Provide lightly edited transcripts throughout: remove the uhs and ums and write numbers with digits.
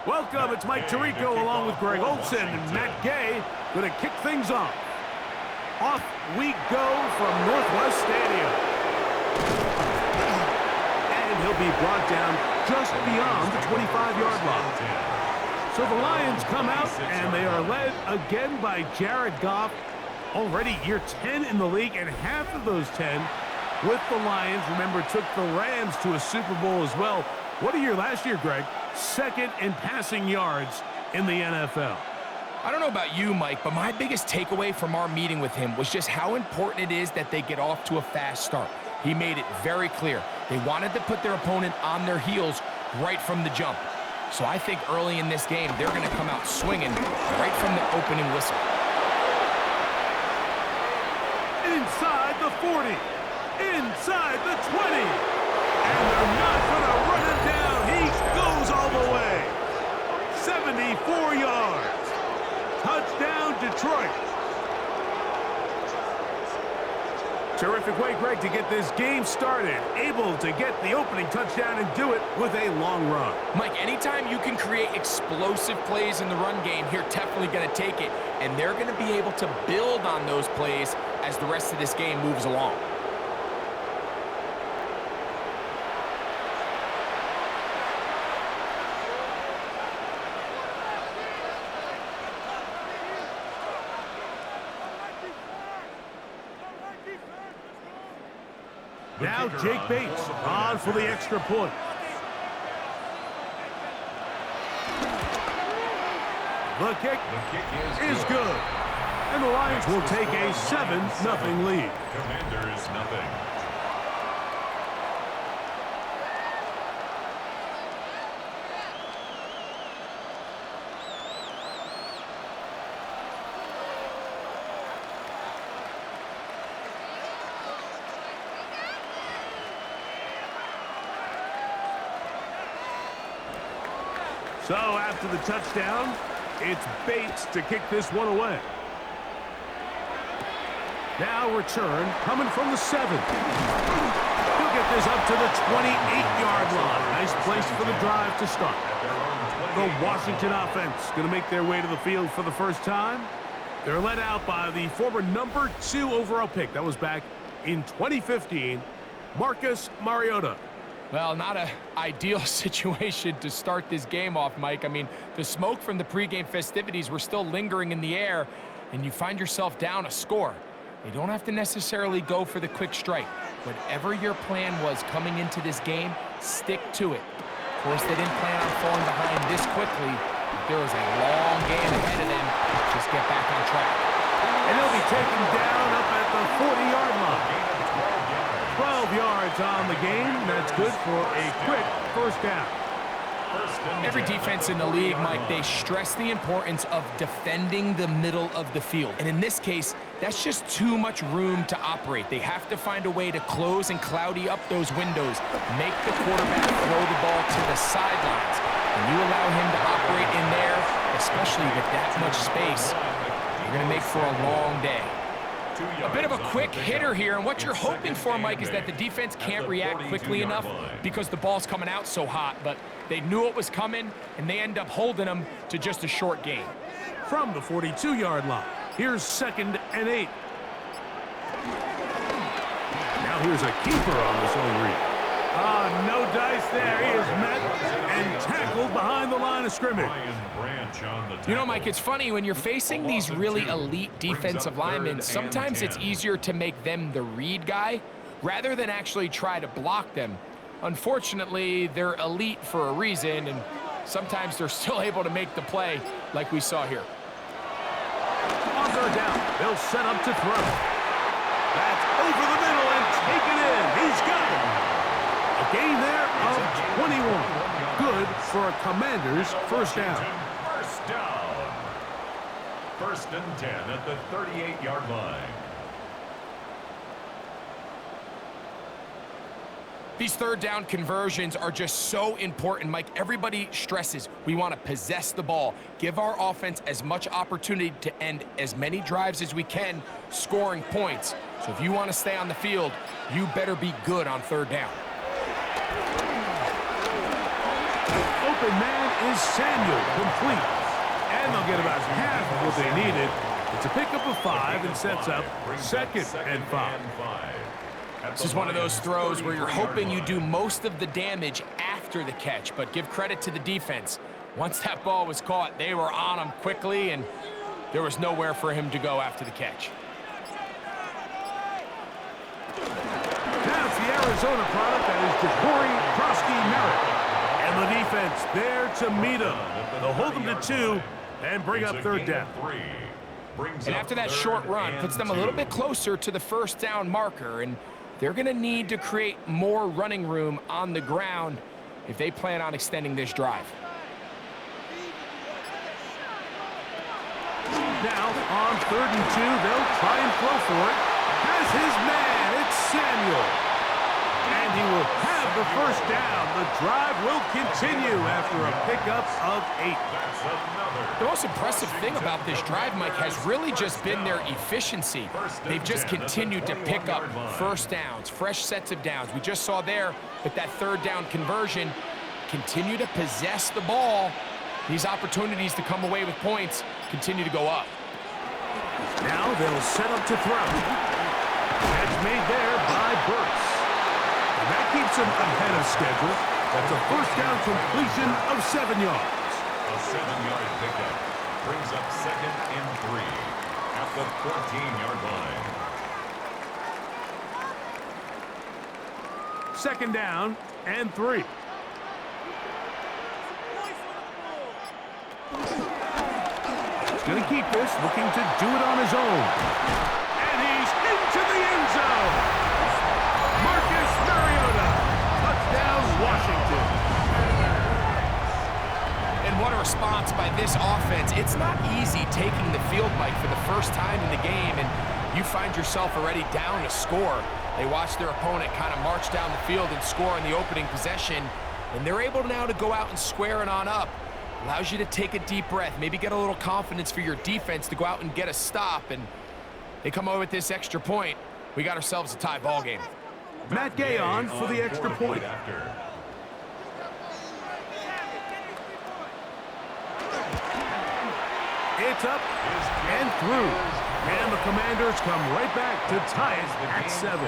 Welcome, it's Mike Tirico along with Greg Olson and Matt Gay going to kick things off. Off we go from Northwest Stadium. And he'll be brought down just beyond the 25-yard line. So the Lions come out, and they are led again by Jared Goff. Already year 10 in the league, and half of those 10 with the Lions. Remember, took the Rams to a Super Bowl as well. What a year last year, Greg. Second in passing yards in the NFL. I don't know about you, Mike, but my biggest takeaway from our meeting with him was just how important it is that they get off to a fast start. He made it very clear. They wanted to put their opponent on their heels right from the jump. So I think early in this game, they're going to come out swinging right from the opening whistle. Inside the 40, inside the 20, and they're not going to run him down. He goes all the way. 74 yards. Touchdown, Detroit. Terrific way, Greg, to get this game started. Able to get the opening touchdown and do it with a long run. Mike, anytime you can create explosive plays in the run game, you're definitely going to take it. And they're going to be able to build on those plays as the rest of this game moves along. Now Jake Bates on for the extra point. The kick is good. And the Lions will take a 7-0 lead. Commanders nothing. So after the touchdown, it's Bates to kick this one away. Now return coming from the 7. He'll get this up to the 28-yard line. Nice place for the drive to start. The Washington offense going to make their way to the field for the first time. They're led out by the former number 2 overall pick. That was back in 2015, Marcus Mariota. Well, not an ideal situation to start this game off, Mike. I mean, the smoke from the pregame festivities were still lingering in the air, and you find yourself down a score. You don't have to necessarily go for the quick strike. Whatever your plan was coming into this game, stick to it. Of course, they didn't plan on falling behind this quickly. But there was a long game ahead of them. Just get back on track. And he'll be taken down up at the 40-yard line. 12 yards on the game. That's good for a quick first down. Every defense in the league, Mike, they stress the importance of defending the middle of the field. And in this case, that's just too much room to operate. They have to find a way to close and cloudy up those windows, make the quarterback throw the ball to the sidelines. When you allow him to operate in there, especially with that much space, you're going to make for a long day. A bit of a quick hitter here, and what you're hoping for, Mike, is that the defense can't react quickly enough because the ball's coming out so hot, but they knew it was coming, and they end up holding them to just a short gain. From the 42-yard line, here's 2nd and 8. Now here's a keeper on this own read. No dice there. He is met and tackled behind the line of scrimmage. You know, Mike, it's funny, when you're facing these really elite defensive linemen, sometimes it's easier to make them the read guy rather than actually try to block them. Unfortunately, they're elite for a reason, and sometimes they're still able to make the play like we saw here. On third down, they'll set up to throw. That's over the middle and taken in. He's got it. A gain there of 21. Good for a Commanders first down. First down. 1st and 10 at the 38-yard line. These third down conversions are just so important, Mike. Everybody stresses we want to possess the ball, give our offense as much opportunity to end as many drives as we can, scoring points. So if you want to stay on the field, you better be good on third down. open man is Samuel, complete. And they'll get about half of what they needed. It's a pickup of 5 and sets up 2nd and 5. This is one of those throws where you're hoping you do most of the damage after the catch, but give credit to the defense. Once that ball was caught, they were on him quickly, and there was nowhere for him to go after the catch. Now it's the Arizona product that is Ja'Cory Merritt. And the defense there to meet him. They'll hold them to 2 and bring up 3rd down. And after that short run, puts them a little bit closer to the 1st down marker, and they're going to need to create more running room on the ground if they plan on extending this drive. Now, on 3rd and 2, they'll try and throw for it. Has his man, it's Samuel. And he will have the 1st down. The drive will continue after a pickup of 8. The most impressive thing about this drive, Mike, has really just been their efficiency. They've just continued to pick up 1st downs, fresh sets of downs. We just saw there with that 3rd down conversion, continue to possess the ball. These opportunities to come away with points continue to go up. Now they'll set up to throw. Catch made there by Burks. And that keeps him ahead of schedule. That's a 1st down completion of 7 yards. A 7-yard pickup brings up 2nd and 3 at the 14-yard line. 2nd down and 3. Going to keep this, looking to do it on his own. And he's into the end zone. Marcus Mariota. Touchdown, Washington. And what a response by this offense. It's not easy taking the field, Mike, for the 1st time in the game, and you find yourself already down a score. They watch their opponent kind of march down the field and score in the opening possession, and they're able now to go out and square it on up. Allows you to take a deep breath, maybe get a little confidence for your defense to go out and get a stop, and they come away with this extra point. We got ourselves a tie ball game. Matt Gay on for the extra point. It's up and through. And the Commanders come right back to tie it at 7.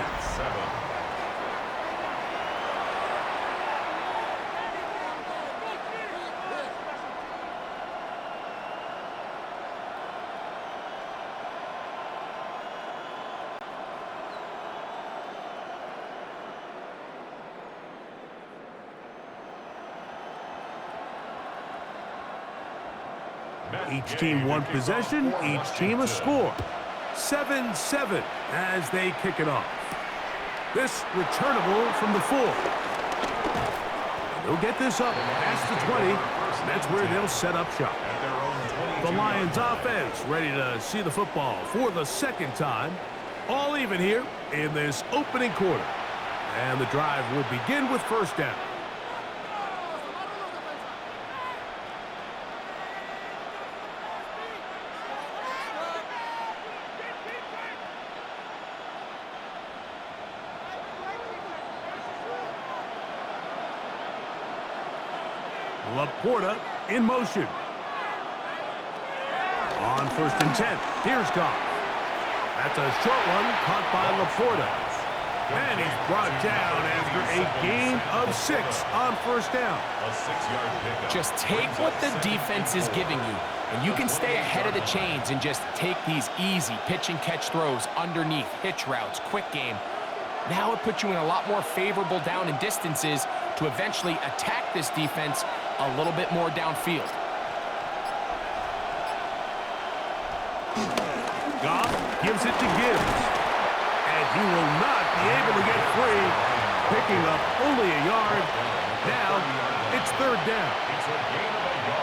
Each team one possession, each team a score. 7-7 as they kick it off. This returnable from the 4. They'll get this up past the 20. That's where they'll set up shop. The Lions offense ready to see the football for the 2nd time. All even here in this opening quarter. And the drive will begin with 1st down. Laporta in motion. On 1st and 10, here's Goff. That's a short one caught by Laporta. And he's brought down after a gain of 6 on 1st down. A 6-yard pickup. Just take what the defense is giving you, and you can stay ahead of the chains and just take these easy pitch and catch throws underneath, hitch routes, quick game. Now it puts you in a lot more favorable down and distances to eventually attack this defense a little bit more downfield. Goff gives it to Gibbs. And he will not be able to get free. Picking up only a yard. Now it's 3rd down.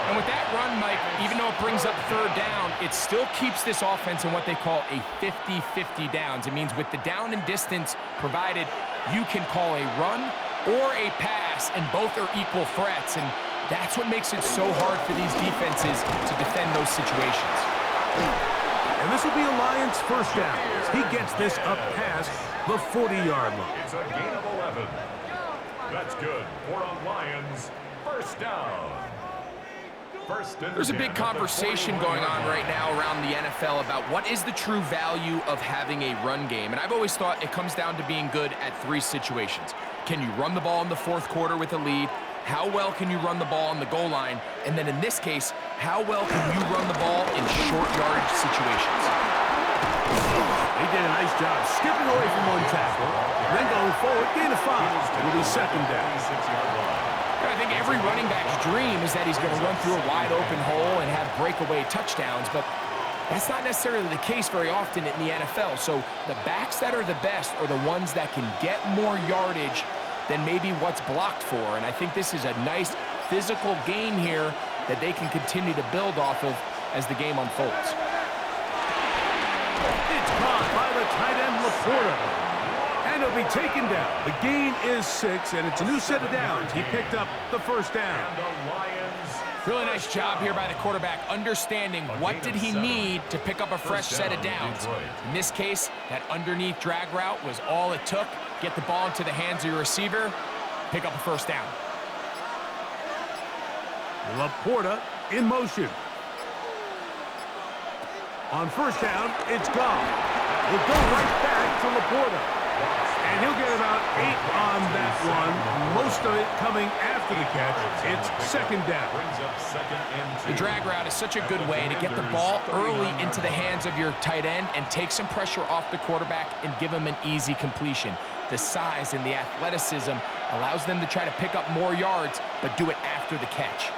And with that run, Mike, even though it brings up 3rd down, it still keeps this offense in what they call a 50-50 downs. It means with the down and distance provided, you can call a run or a pass, and both are equal threats. And that's what makes it so hard for these defenses to defend those situations. And this will be a Lions 1st down. He gets this up past the 40-yard line. It's a gain of 11. That's good for a Lions 1st First down. There's a big conversation going on right now around the NFL about what is the true value of having a run game. And I've always thought it comes down to being good at three situations. Can you run the ball in the fourth quarter with a lead? How well can you run the ball on the goal line? And then in this case, how well can you run the ball in short yardage situations? He did a nice job skipping away from one tackle, then going forward, gain of 5. It'll be second down. I think every running back's dream is that he's going to run through a wide open hole and have breakaway touchdowns, but that's not necessarily the case very often in the NFL. So the backs that are the best are the ones that can get more yardage than maybe what's blocked for. And I think this is a nice physical game here that they can continue to build off of as the game unfolds. It's caught by the tight end, Laporta. And it'll be taken down. The gain is 6, and it's a new set of downs. He picked up the first down. Really nice job here by the quarterback, understanding what did he need to pick up a fresh set of downs. In this case, that underneath drag route was all it took. Get the ball into the hands of your receiver, pick up a first down. Laporta in motion. On first down, it's gone. We'll go right back to Laporta. And he'll get about 8 on that one, most of it coming after the catch. It's second down. The drag route is such a good way to get the ball early into the hands of your tight end and take some pressure off the quarterback and give him an easy completion. The size and the athleticism allows them to try to pick up more yards, but do it after the catch.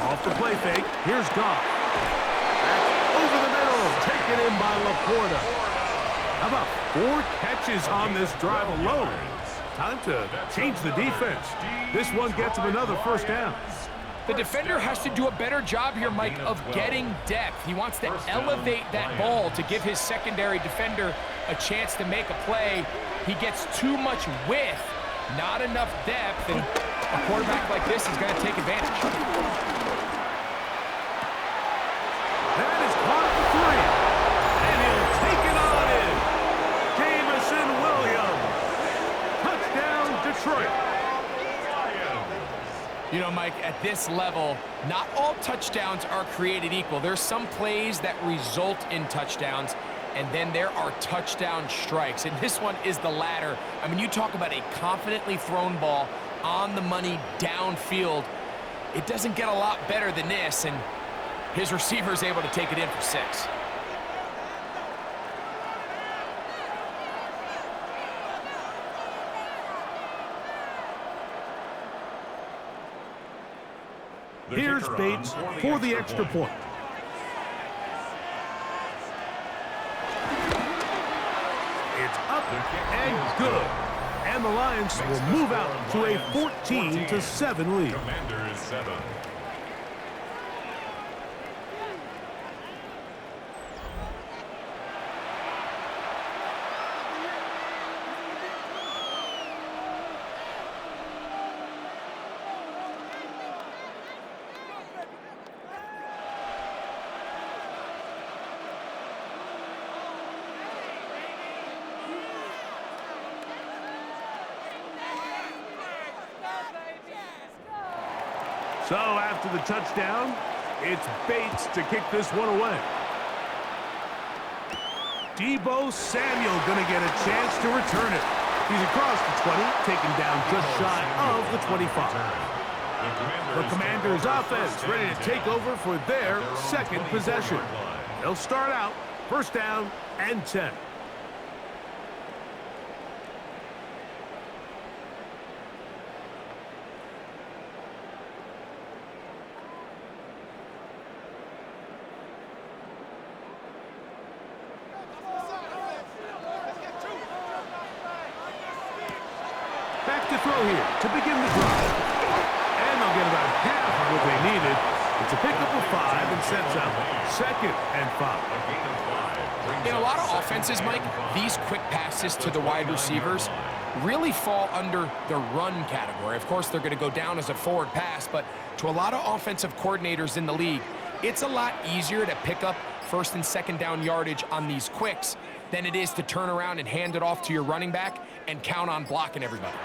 Off the play fake, here's Goff. Over the middle, taken in by Laporta. How about 4 catches on this drive alone? Time to change the defense. This one gets him another first down. The defender has to do a better job here, Mike, of getting depth. He wants to elevate that ball to give his secondary defender a chance to make a play. He gets too much width, not enough depth, and a quarterback like this is going to take advantage. That is caught at the 3. And he'll take it on in. Jamison Williams. Touchdown, Detroit. You know, Mike, at this level, not all touchdowns are created equal. There's some plays that result in touchdowns, and then there are touchdown strikes. And this one is the latter. I mean, you talk about a confidently thrown ball on the money downfield. It doesn't get a lot better than this, and his receiver is able to take it in for 6. Here's Bates for the extra point. It's up and good. And the Lions will move out to a 14-7 lead. Commander is 7. So after the touchdown, it's Bates to kick this one away. Deebo Samuel going to get a chance to return it. He's across the 20, taken down just shy of the 25. The Commanders' offense ready to take over for their second possession. They'll start out first down and 10. Back to throw here to begin the drive. And they'll get about half of what they needed. It's a pickup of 5 and sets up second and 5. In a lot of offenses, Mike, these quick passes to the wide receivers really fall under the run category. Of course, they're going to go down as a forward pass, but to a lot of offensive coordinators in the league, it's a lot easier to pick up first and second down yardage on these quicks than it is to turn around and hand it off to your running back and count on blocking everybody.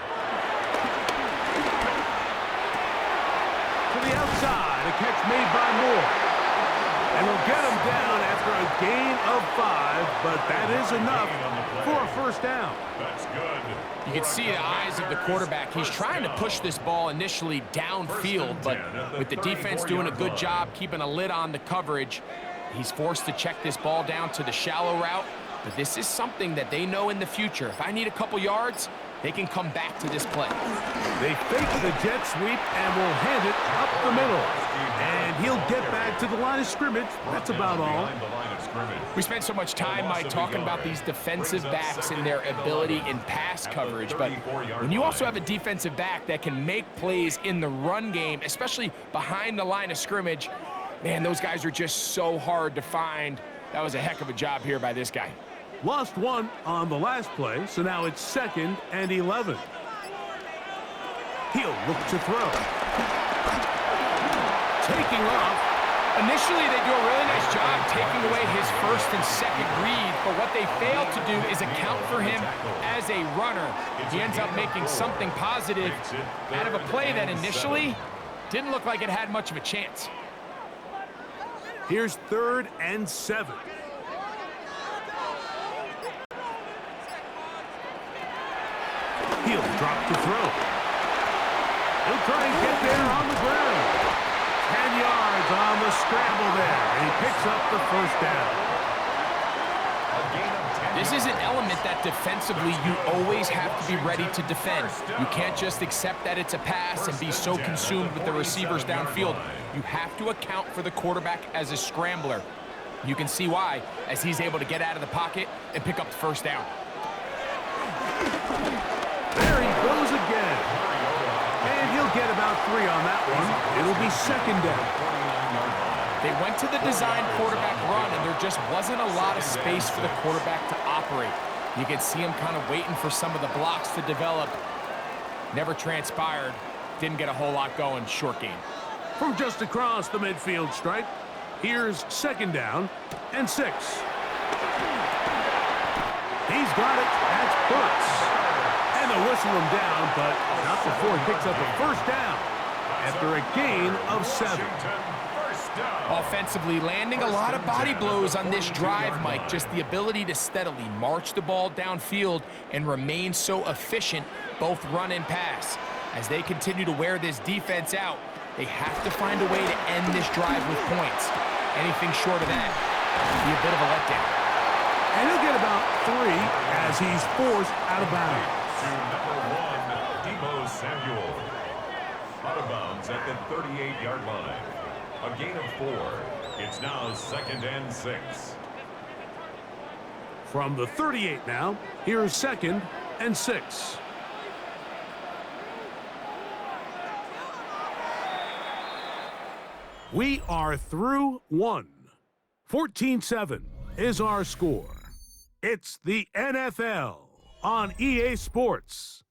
to the outside. A catch made by Moore. And he'll get him down after a gain of 5, but that is enough for a first down. That's good. You can see the eyes of the quarterback. He's trying to push this ball initially downfield, but with the defense doing a good job keeping a lid on the coverage, he's forced to check this ball down to the shallow route. But this is something that they know in the future. If I need a couple yards, they can come back to this play. They fake the jet sweep and will hand it up the middle. And he'll get back to the line of scrimmage. That's about all. We spent so much time, Mike, talking about these defensive backs and their ability in pass coverage. But when you also have a defensive back that can make plays in the run game, especially behind the line of scrimmage, man, those guys are just so hard to find. That was a heck of a job here by this guy. Lost one on the last play, so now it's 2nd and 11. He'll look to throw. Taking off. Initially, they do a really nice job taking away his first and second read, but what they fail to do is account for him as a runner. He ends up making something positive out of a play that initially didn't look like it had much of a chance. Here's 3rd and 7. He'll drop to throw. He'll try and get there on the ground. 10 yards on the scramble there, and he picks up the first down. This is an element that defensively you always have to be ready to defend. You can't just accept that it's a pass and be so consumed with the receivers downfield. You have to account for the quarterback as a scrambler. You can see why, as he's able to get out of the pocket and pick up the first down. There he goes again. And he'll get about 3 on that one. It'll be 2nd down. They went to the design quarterback run, and there just wasn't a lot of space for the quarterback to operate. You can see him kind of waiting for some of the blocks to develop. Never transpired. Didn't get a whole lot going. Short game. From just across the midfield stripe, here's 2nd down and 6. He's got it. That's Burks. And they'll whistle him down, but not before he picks up a first down after a gain of 7. Offensively, landing a lot of body blows on this drive, Mike. Just the ability to steadily march the ball downfield and remain so efficient, both run and pass. As they continue to wear this defense out, they have to find a way to end this drive with points. Anything short of that would be a bit of a letdown. And he'll get about 3 as he's forced out of bounds. To number 1, Deebo Samuel. Out of bounds at the 38-yard line. A gain of 4. It's now 2nd and 6. From the 38 now, here's 2nd and 6. We are through 1. 14-7 is our score. It's the NFL on EA Sports.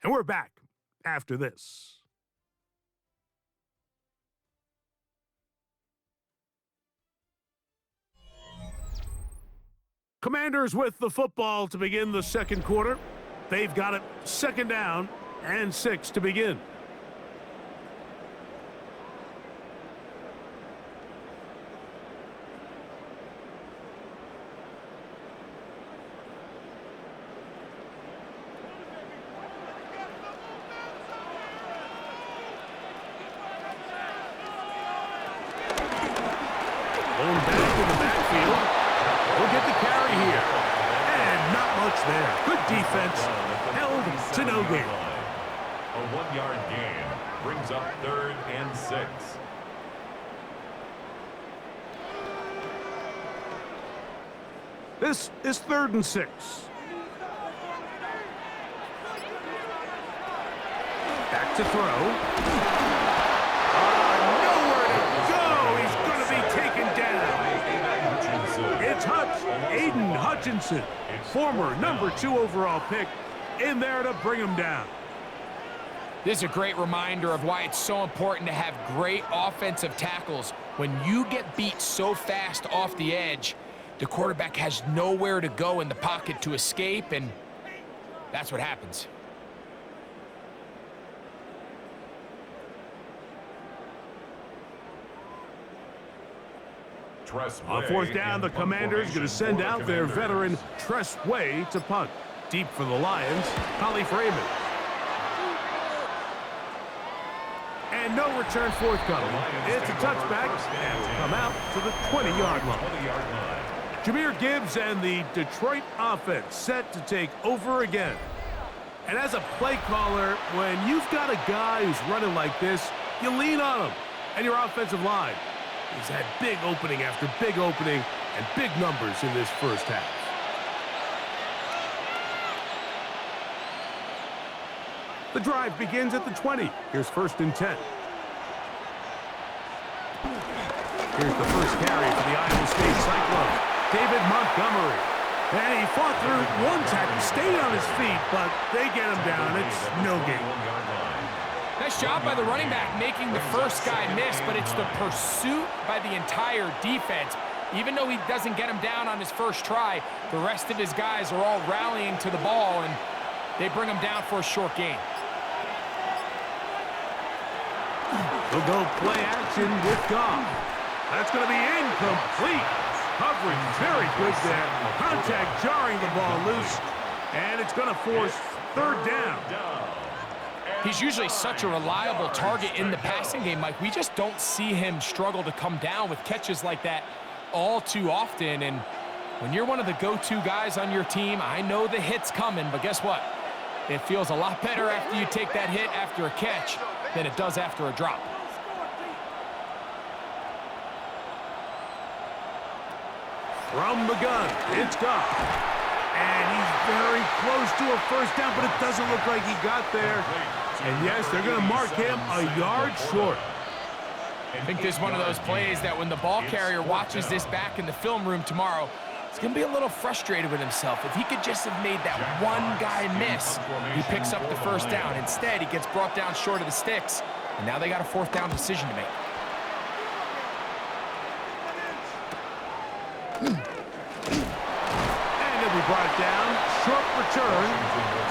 And we're back after this. Commanders with the football to begin the 2nd quarter. They've got it 2nd down and 6 to begin. Going back to the backfield. We'll get the carry here. And not much there. Good defense. Held to no gain. A 1-yard gain brings up 3rd and 6. This is 3rd and 6. Back to throw. Nowhere to go. He's going to be taken down. It's Aiden Hutchinson, former number 2 overall pick, in there to bring him down. This is a great reminder of why it's so important to have great offensive tackles. When you get beat so fast off the edge, the quarterback has nowhere to go in the pocket to escape, and that's what happens. On fourth down, the Commanders going to send out their veteran Tress Way to punt. Deep for the Lions, Holly Freeman. And no return forthcoming. It's a touchback, and will come out to the 20-yard line. Jahmyr Gibbs and the Detroit offense set to take over again. And as a play caller, when you've got a guy who's running like this, you lean on him. And your offensive line has had big opening after big opening and big numbers in this first half. The drive begins at the 20. Here's 1st and 10. Here's the first carry for the Iowa State Cyclone, David Montgomery. And he fought through one tackle, stayed on his feet, but they get him down. It's no gain. Nice job by the running back making the first guy miss, but it's the pursuit by the entire defense. Even though he doesn't get him down on his first try, the rest of his guys are all rallying to the ball, and they bring him down for a short gain. We'll go play action with Goff. That's going to be incomplete. Coverage very good there. Contact jarring the ball loose, and it's going to force 3rd down. He's usually such a reliable target in the passing game, Mike. We just don't see him struggle to come down with catches like that all too often. And when you're one of the go-to guys on your team, I know the hit's coming, but guess what? It feels a lot better after you take that hit after a catch than it does after a drop. From the gun, it's Goff. And he's very close to a first down, but it doesn't look like he got there. And yes, they're going to mark him a yard short. I think this is one of those plays that when the ball carrier watches this back in the film room tomorrow, he's going to be a little frustrated with himself. If he could just have made that one guy miss, he picks up the first down. Instead, he gets brought down short of the sticks, and now they got a 4th down decision to make. And it'll be brought down, short return,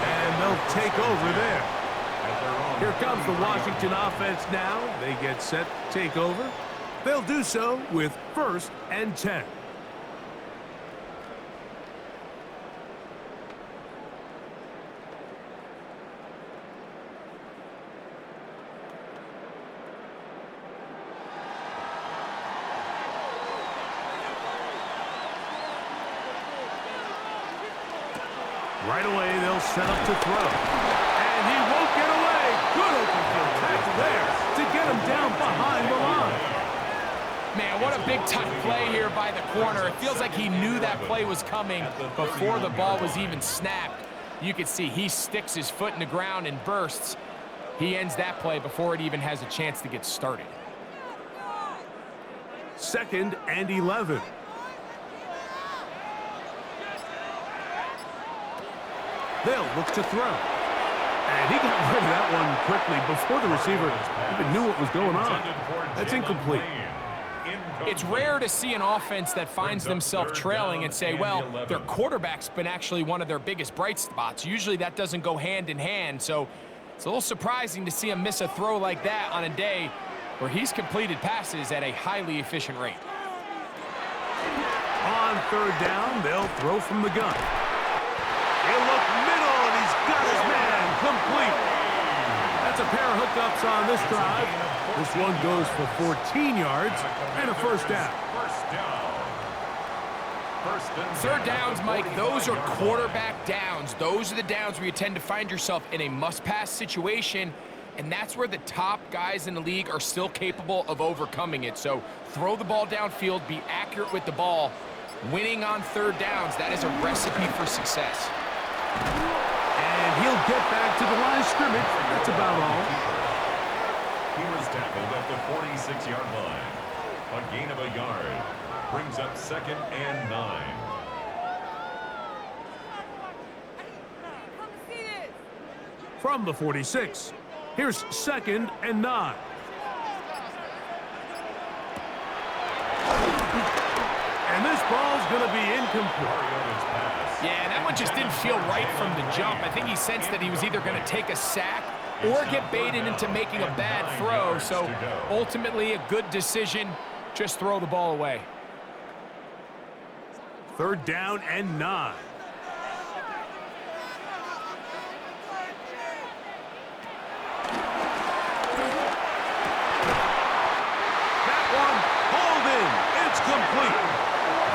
and they'll take over there. Here comes the Washington offense now. They get set to take over. They'll do so with 1st and 10. Right away, they'll set up to throw. And he won't get away. Good open field tackle there to get him down behind the line. Man, what a big-time play here by the corner. It feels like he knew that play was coming before the ball was even snapped. You can see he sticks his foot in the ground and bursts. He ends that play before it even has a chance to get started. 2nd and 11. They'll look to throw. And he got rid of that one quickly before the receiver even knew what was going on. That's incomplete. It's rare to see an offense that finds themselves trailing and say, well, their quarterback's been actually one of their biggest bright spots. Usually that doesn't go hand in hand, so it's a little surprising to see him miss a throw like that on a day where he's completed passes at a highly efficient rate. On 3rd down, they'll throw from the gun. He'll look middle, and he's got his man complete. That's a pair of hookups on this drive. This one goes for 14 yards and a 1st down. 3rd downs, Mike, those are quarterback downs. Those are the downs where you tend to find yourself in a must-pass situation, and that's where the top guys in the league are still capable of overcoming it. So throw the ball downfield, be accurate with the ball. Winning on 3rd downs, that is a recipe for success. And he'll get back to the line of scrimmage. That's about all. He was tackled at the 46-yard line. A gain of a yard brings up 2nd and 9. From the 46, here's 2nd and 9. And this ball's going to be incomplete. Yeah, that one just didn't feel right from the jump. I think he sensed that he was either going to take a sack or get baited into making a bad throw. So ultimately a good decision, just throw the ball away. 3rd down and 9. That one hauled in. It's complete.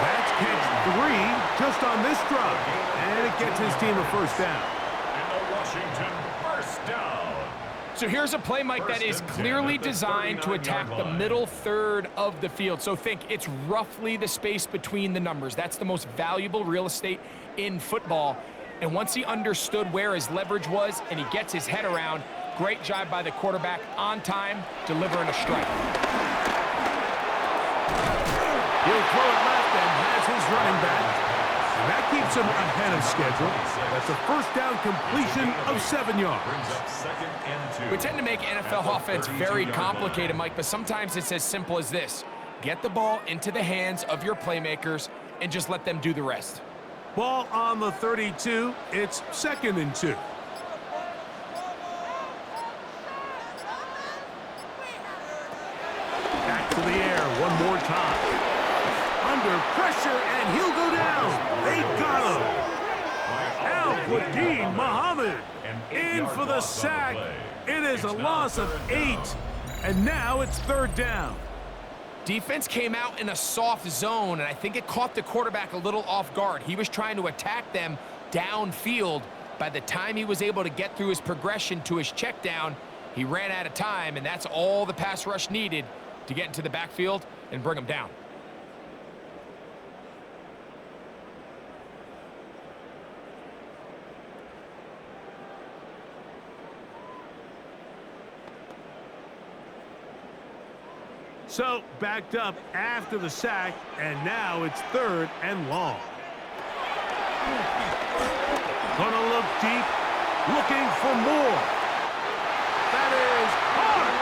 That's catch 3 just on this drive. And it gets his team a 1st down. And the Washington first down. So here's a play, Mike, that is clearly designed to attack the middle third of the field. So think it's roughly the space between the numbers. That's the most valuable real estate in football. And once he understood where his leverage was and he gets his head around, great job by the quarterback on time, delivering a strike. He'll throw it left and has his running back. And that keeps him ahead of schedule. That's a 1st down completion of 7 yards. Brings up 2nd and 2. We tend to make NFL offense very complicated, Mike, but sometimes it's as simple as this. Get the ball into the hands of your playmakers and just let them do the rest. Ball on the 32. It's 2nd and 2. Back to the air one more time. Under pressure, and he'll go down. They got him. Al-Quadin Muhammad in for the sack. It is a loss of 8, and now it's 3rd down. Defense came out in a soft zone, and I think it caught the quarterback a little off guard. He was trying to attack them downfield. By the time he was able to get through his progression to his check down, he ran out of time, and that's all the pass rush needed to get into the backfield and bring him down. So backed up after the sack, and now it's 3rd and long. Gonna look deep, looking for more. That is hard,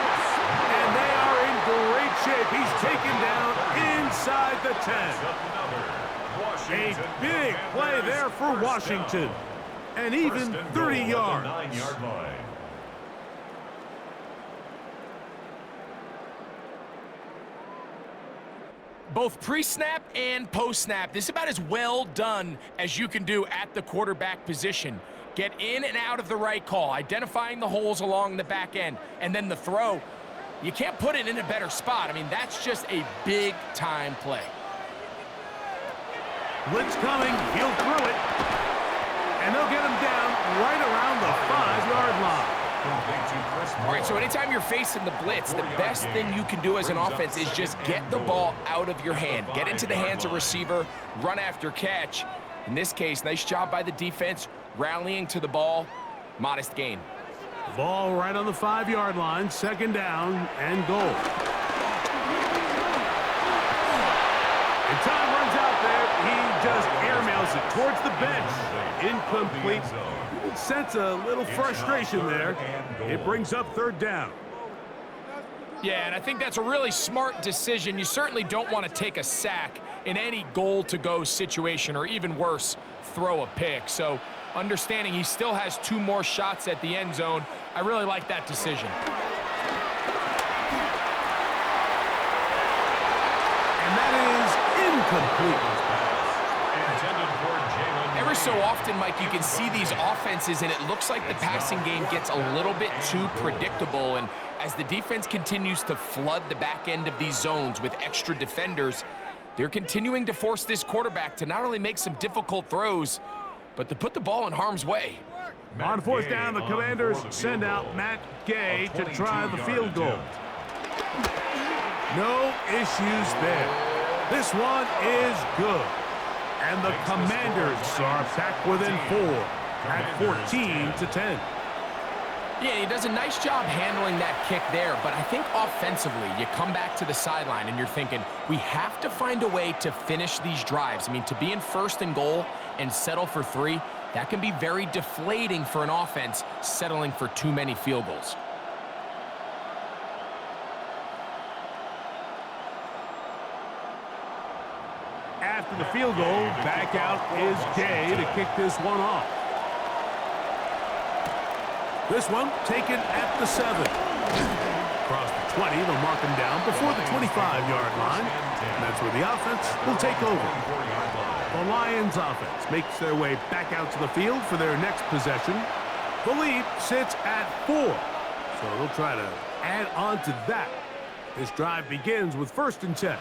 and they are in great shape. He's taken down inside the 10. A big play there for Washington, and even 30 yards. 9-yard line. Both pre-snap and post-snap, this is about as well done as you can do at the quarterback position. Get in and out of the right call, identifying the holes along the back end, and then the throw. You can't put it in a better spot. I mean, that's just a big-time play. Blitz coming, he'll throw it, and they'll get him down right around the 5-yard line. All right, so anytime you're facing the blitz, the best thing you can do as an offense is just get the ball out of your hand. Get into the hands of receiver, run after catch. In this case, nice job by the defense, rallying to the ball, modest gain. Ball right on the 5-yard line, 2nd down and goal. And time runs out there. He just airmails it towards the bench. Incomplete. You can sense a little frustration there. It brings up 3rd down. Yeah, and I think that's a really smart decision. You certainly don't want to take a sack in any goal-to-go situation, or even worse, throw a pick. So understanding he still has 2 more shots at the end zone, I really like that decision. And that is incomplete. Every so often, Mike, you can see these offenses, and it looks like the passing game gets a little bit too predictable. And as the defense continues to flood the back end of these zones with extra defenders, they're continuing to force this quarterback to not only make some difficult throws, but to put the ball in harm's way. On 4th down, the Commanders send out Matt Gay to try the field goal. No issues there. This one is good. And the Commanders are back within 4 at 14-10. Yeah, he does a nice job handling that kick there, but I think offensively, you come back to the sideline and you're thinking, we have to find a way to finish these drives. I mean, to be in 1st and goal and settle for 3, that can be very deflating for an offense settling for too many field goals. After the field goal, back out is Gay to kick this one off. This one taken at the 7. Across the 20, they'll mark him down before the 25-yard line. And that's where the offense will take over. The Lions offense makes their way back out to the field for their next possession. The lead sits at 4, so they'll try to add on to that. This drive begins with 1st and 10.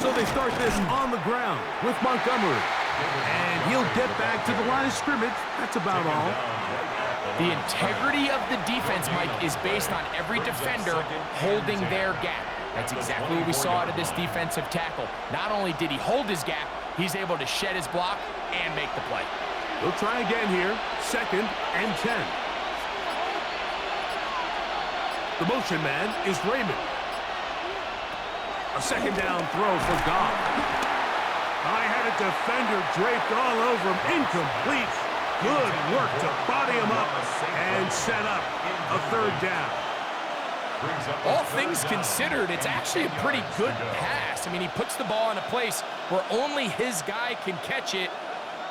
So they start this on the ground with Montgomery. And he'll get back to the line of scrimmage. That's about all. The integrity of the defense, Mike, is based on every defender holding their gap. That's exactly what we saw out of this defensive tackle. Not only did he hold his gap, he's able to shed his block and make the play. They'll try again here. 2nd and 10. The motion man is Raymond. A 2nd down throw for Goff. I had a defender draped all over him. Incomplete. Good work to body him up and set up a 3rd down. All things considered, it's actually a pretty good pass. I mean, he puts the ball in a place where only his guy can catch it.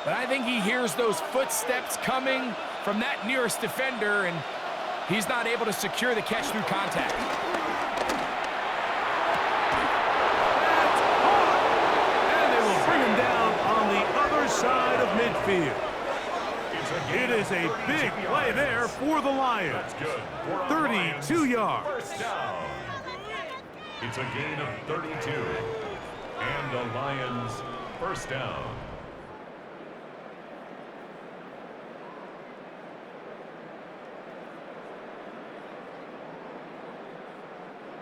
But I think he hears those footsteps coming from that nearest defender, and he's not able to secure the catch through contact. Side of midfield. It is a big play there for the Lions. 32 yards. It's a gain of 32. And the Lions 1st down.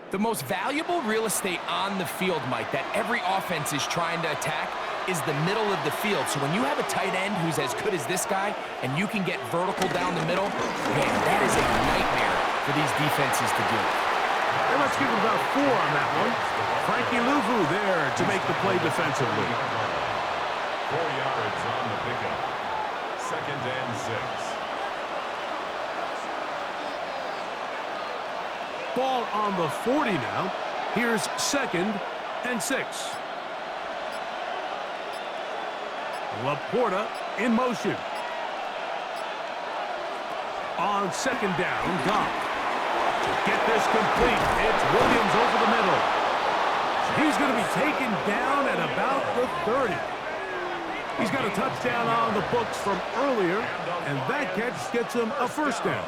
The most valuable real estate on the field, Mike, that every offense is trying to attack is the middle of the field. So when you have a tight end who's as good as this guy and you can get vertical down the middle, man, that is a nightmare for these defenses to do. And let's give him about 4 on that one. Frankie Louvu there to make the play defensively. 4 yards on the pickup. 2nd and 6. Ball on the 40 now. Here's 2nd and 6. Laporta in motion. On 2nd down, Goff. To get this complete, it's Williams over the middle. He's going to be taken down at about the 30. He's got a touchdown on the books from earlier, and that catch gets him a 1st down.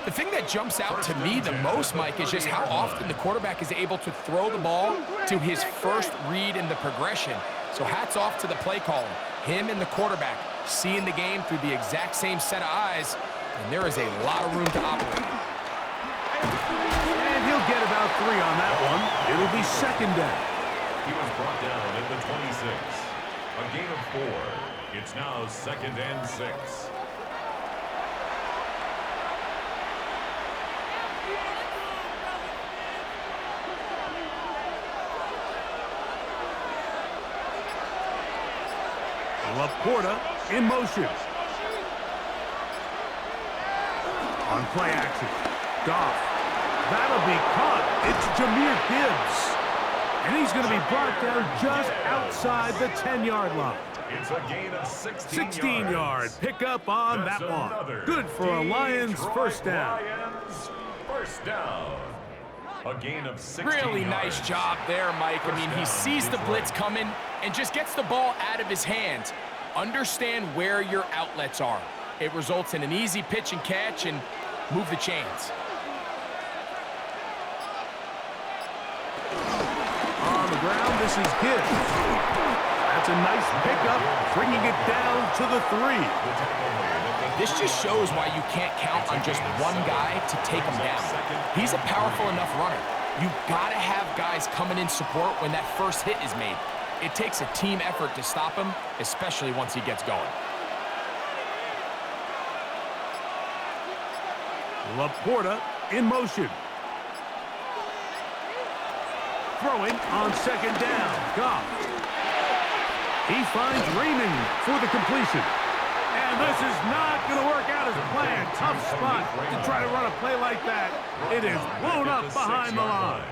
The thing that jumps out to me the most, Mike, is just how often the quarterback is able to throw the ball to his first read in the progression. So hats off to the play caller. Him and the quarterback seeing the game through the exact same set of eyes, and there is a lot of room to operate. And he'll get about 3 on that one. It'll be 2nd down. He was brought down at the 26. A gain of 4. It's now 2nd and 6. Laporta in motion. On play action. Goff. That'll be caught. It's Jahmyr Gibbs. And he's going to be brought down just outside the 10-yard line. It's a gain of 16-yard pickup on that one. Good for a Lions 1st down. Lions 1st down. A gain of 16 Really yards. nice job there, Mike. I mean, he sees the blitz coming and just gets the ball out of his hands. Understand where your outlets are. It results in an easy pitch and catch and move the chains. On the ground, this is Gibbs. That's a nice pickup, bringing it down to the 3. This just shows why you can't count on just one guy to take him down. He's a powerful enough runner. You've got to have guys coming in support when that first hit is made. It takes a team effort to stop him, especially once he gets going. Laporta in motion. Throwing on 2nd down. Goff. He finds Raymond for the completion. And this is not going to work out as planned. Tough spot to try to run a play like that. It is blown up behind the line.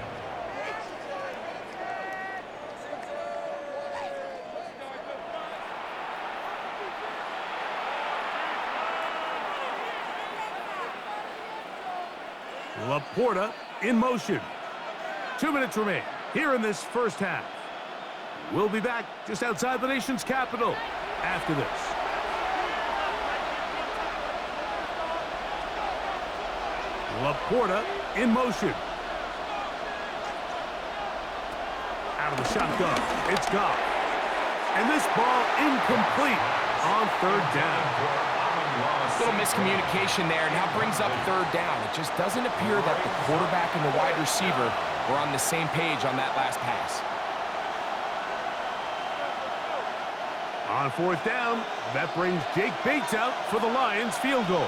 Laporta in motion. 2 minutes remain here in this first half. We'll be back just outside the nation's capital after this. Laporta in motion. Out of the shotgun, it's Goff. And this ball incomplete on third down. Little miscommunication there, and now brings up third down. It just doesn't appear that the quarterback and the wide receiver were on the same page on that last pass. On fourth down, that brings Jake Bates out for the Lions field goal.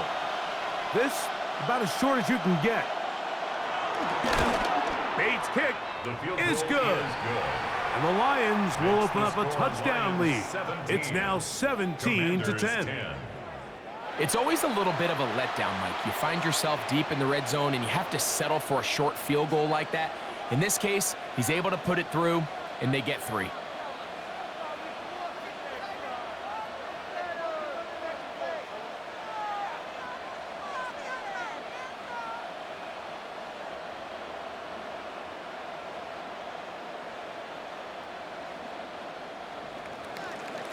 This about as short as you can get. Bates' kick is good. And the Lions will open up a touchdown lead. It's now 17-10. It's always a little bit of a letdown, Mike. You find yourself deep in the red zone and you have to settle for a short field goal like that. In this case, he's able to put it through, and they get 3.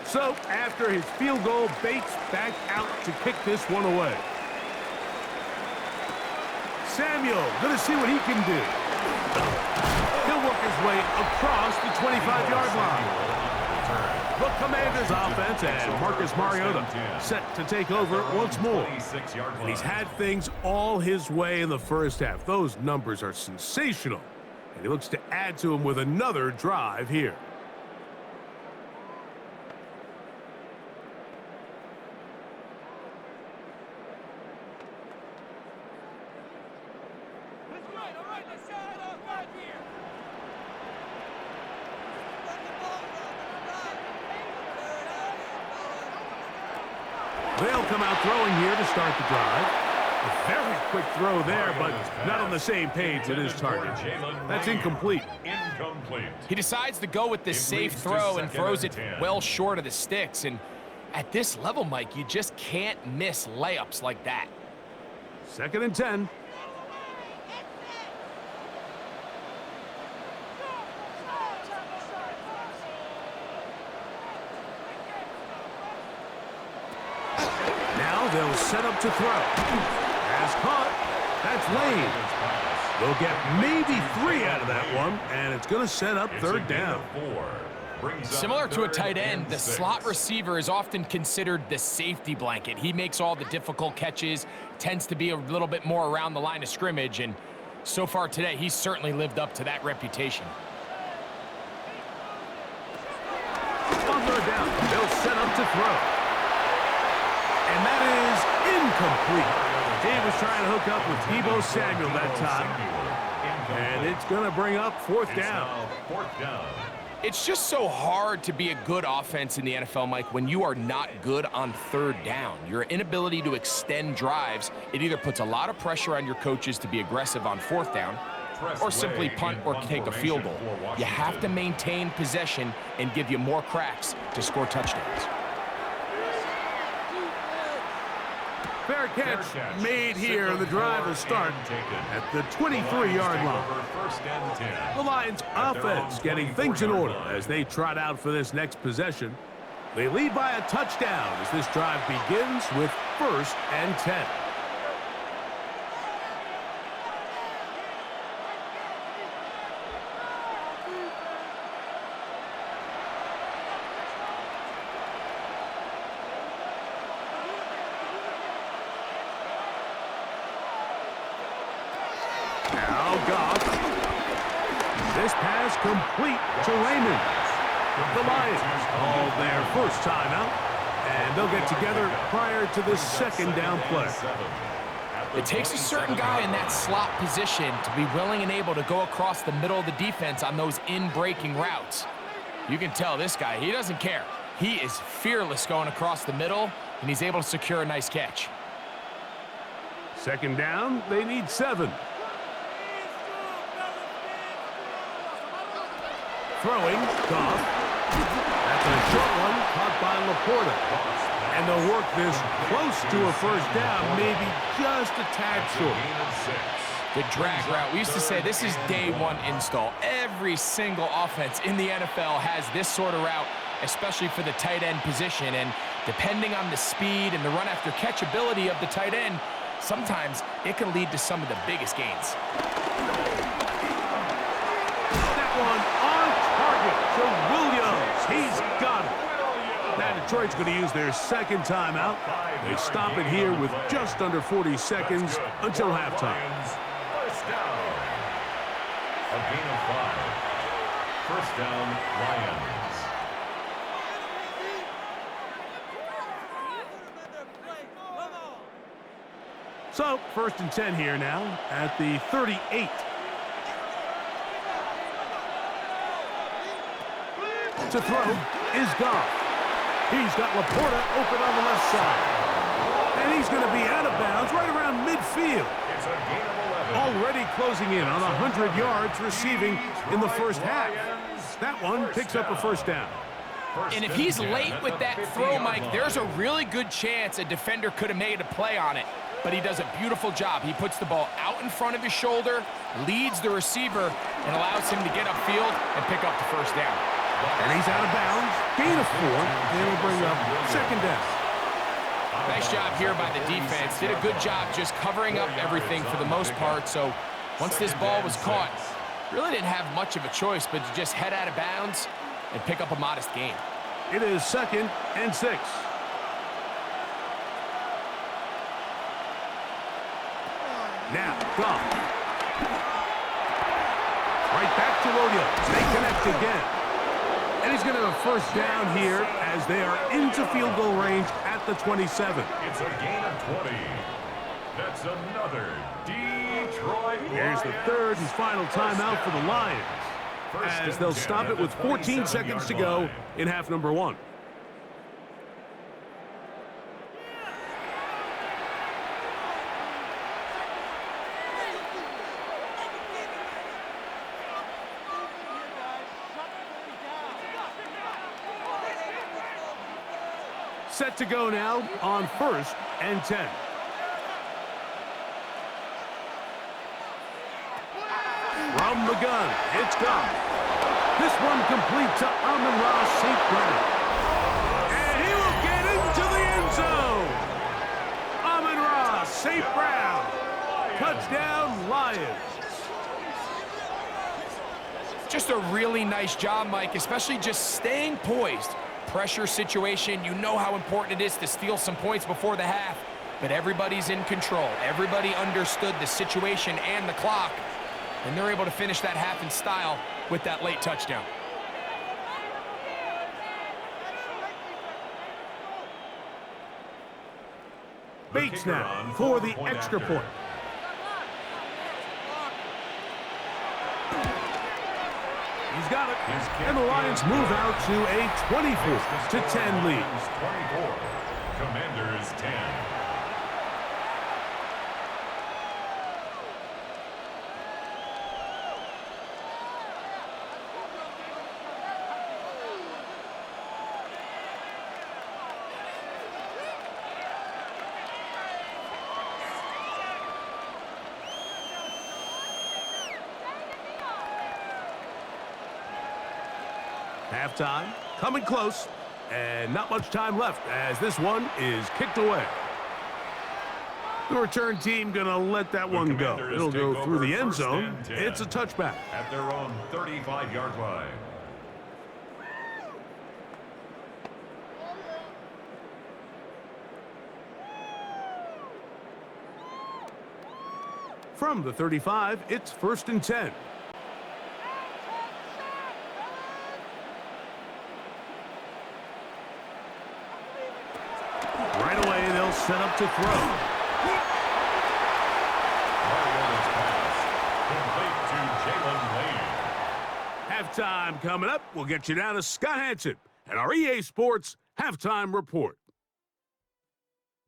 So, after his field goal, Bates back out to kick this one away. Samuel, going to see what he can do. He'll work his way across the 25-yard line. The Commanders' offense and Marcus Mariota set to take over once more. And he's had things all his way in the first half. Those numbers are sensational. And he looks to add to them with another drive here. They'll come out throwing here to start the drive. A very quick throw there, but not on the same page as his target. That's incomplete. He decides to go with this safe throw and throws it well short of the sticks. And at this level, Mike, you just can't miss layups like that. 2nd and 10. They'll set up to throw. Pass caught. That's Lane. They'll get maybe 3 out of that one, and it's going to set up third down. Similar to a tight end, the slot receiver is often considered the safety blanket. He makes all the difficult catches, tends to be a little bit more around the line of scrimmage, and so far today, he's certainly lived up to that reputation. On third down, they'll set up to throw. And that is incomplete. He was trying to hook up with Deebo Samuel that time. And it's going to bring up fourth down. It's just so hard to be a good offense in the NFL, Mike, when you are not good on third down. Your inability to extend drives, it either puts a lot of pressure on your coaches to be aggressive on fourth down or simply punt or take a field goal. You have to maintain possession and give you more cracks to score touchdowns. Fair catch made here. The drive will start at the 23-yard line. The Lions offense getting things in order as they trot out for this next possession. They lead by a touchdown as this drive begins with 1st and 10. Now Goff. This pass complete to Raymond. The Lions call their first timeout, and they'll get together prior to the 2nd down play. It takes a certain guy in that slot position to be willing and able to go across the middle of the defense on those in-breaking routes. You can tell this guy, he doesn't care. He is fearless going across the middle, and he's able to secure a nice catch. 2nd down, they need 7. Throwing, Goff. That's a short one, caught by Laporta. And they'll work this close to a first down, maybe just a tad short. The drag route. We used to say this is day one install. Every single offense in the NFL has this sort of route, especially for the tight end position. And depending on the speed and the run after catch ability of the tight end, sometimes it can lead to some of the biggest gains. That one on target to Williams. He's got it. Now Detroit's going to use their second timeout. They stop it here with just under 40 seconds until halftime. First down. A gain of 5. First down, Lions. So, 1st and 10 here now at the 38. To throw is Goff. He's got Laporta open on the left side. And he's going to be out of bounds right around midfield. It's a gain of 11. Already closing in on 100 yards receiving in the first half. That one picks up a first down. And if he's late with that throw, Mike, there's a really good chance a defender could have made a play on it. But he does a beautiful job. He puts the ball out in front of his shoulder, leads the receiver, and allows him to get upfield and pick up the first down. And he's out of bounds. Gain of 4. And it'll bring up second down. Nice job here by the defense. Did a good job just covering up everything for the most part. So once this ball was caught, really didn't have much of a choice but to just head out of bounds and pick up a modest gain. It is 2nd and 6. Now, Goff. Right back to Williams. They connect again. And he's going to have a first down here as they are into field goal range at the 27. It's a gain of 20. That's another Detroit Here's the third and final timeout for the Lions as they'll stop it with 14 seconds to go in half number 1. Set to go now on 1st and 10. From the gun, it's Goff. This one complete to Amon-Ra St. Brown. And he will get into the end zone. Amon-Ra St. Brown. Touchdown, Lions. Just a really nice job, Mike, especially just staying poised. Pressure situation, you know how important it is to steal some points before the half, but everybody's in control. Everybody understood the situation and the clock, and they're able to finish that half in style with that late touchdown. Bates now for the extra point. He's got it. And the Lions move out to a 24-10 lead. 24. Commanders 10. Halftime, coming close, and not much time left as this one is kicked away. The return team gonna let that one go. It'll go through the end zone. It's a touchback. At their own 35-yard line. From the 35, it's 1st and 10. Right away, they'll set up to throw. Halftime coming up. We'll get you down to Scott Hansen and our EA Sports Halftime Report.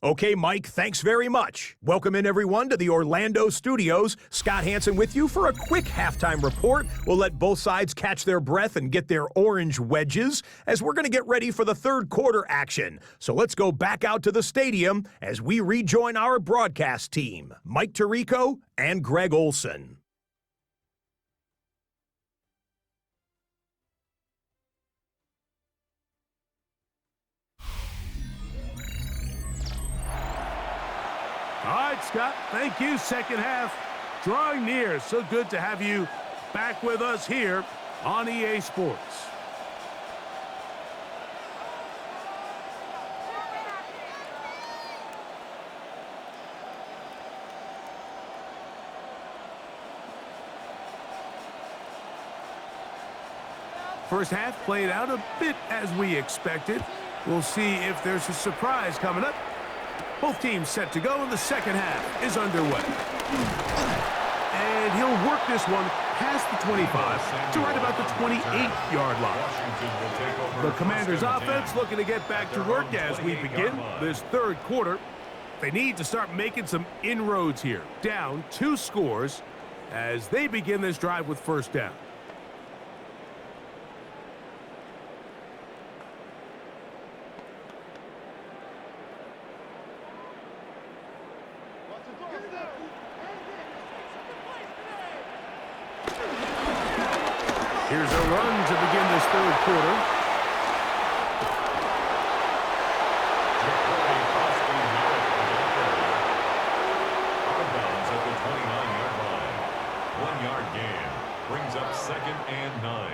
Okay, Mike, thanks very much. Welcome in, everyone, to the Orlando studios. Scott Hansen with you for a quick halftime report. We'll let both sides catch their breath and get their orange wedges as we're going to get ready for the third quarter action. So let's go back out to the stadium as we rejoin our broadcast team, Mike Tirico and Greg Olson. All right, Scott, thank you. Second half drawing near. So good to have you back with us here on EA Sports. First half played out a bit as we expected. We'll see if there's a surprise coming up. Both teams set to go, and the second half is underway. And he'll work this one past the 25 to right about the 28-yard line. The Commanders' offense looking to get back to work as we begin this third quarter. They need to start making some inroads here. Down 2 scores as they begin this drive with first down. Here's a run to begin this third quarter. Out of bounds at the 29-yard line. 1-yard gain brings up 2nd and 9.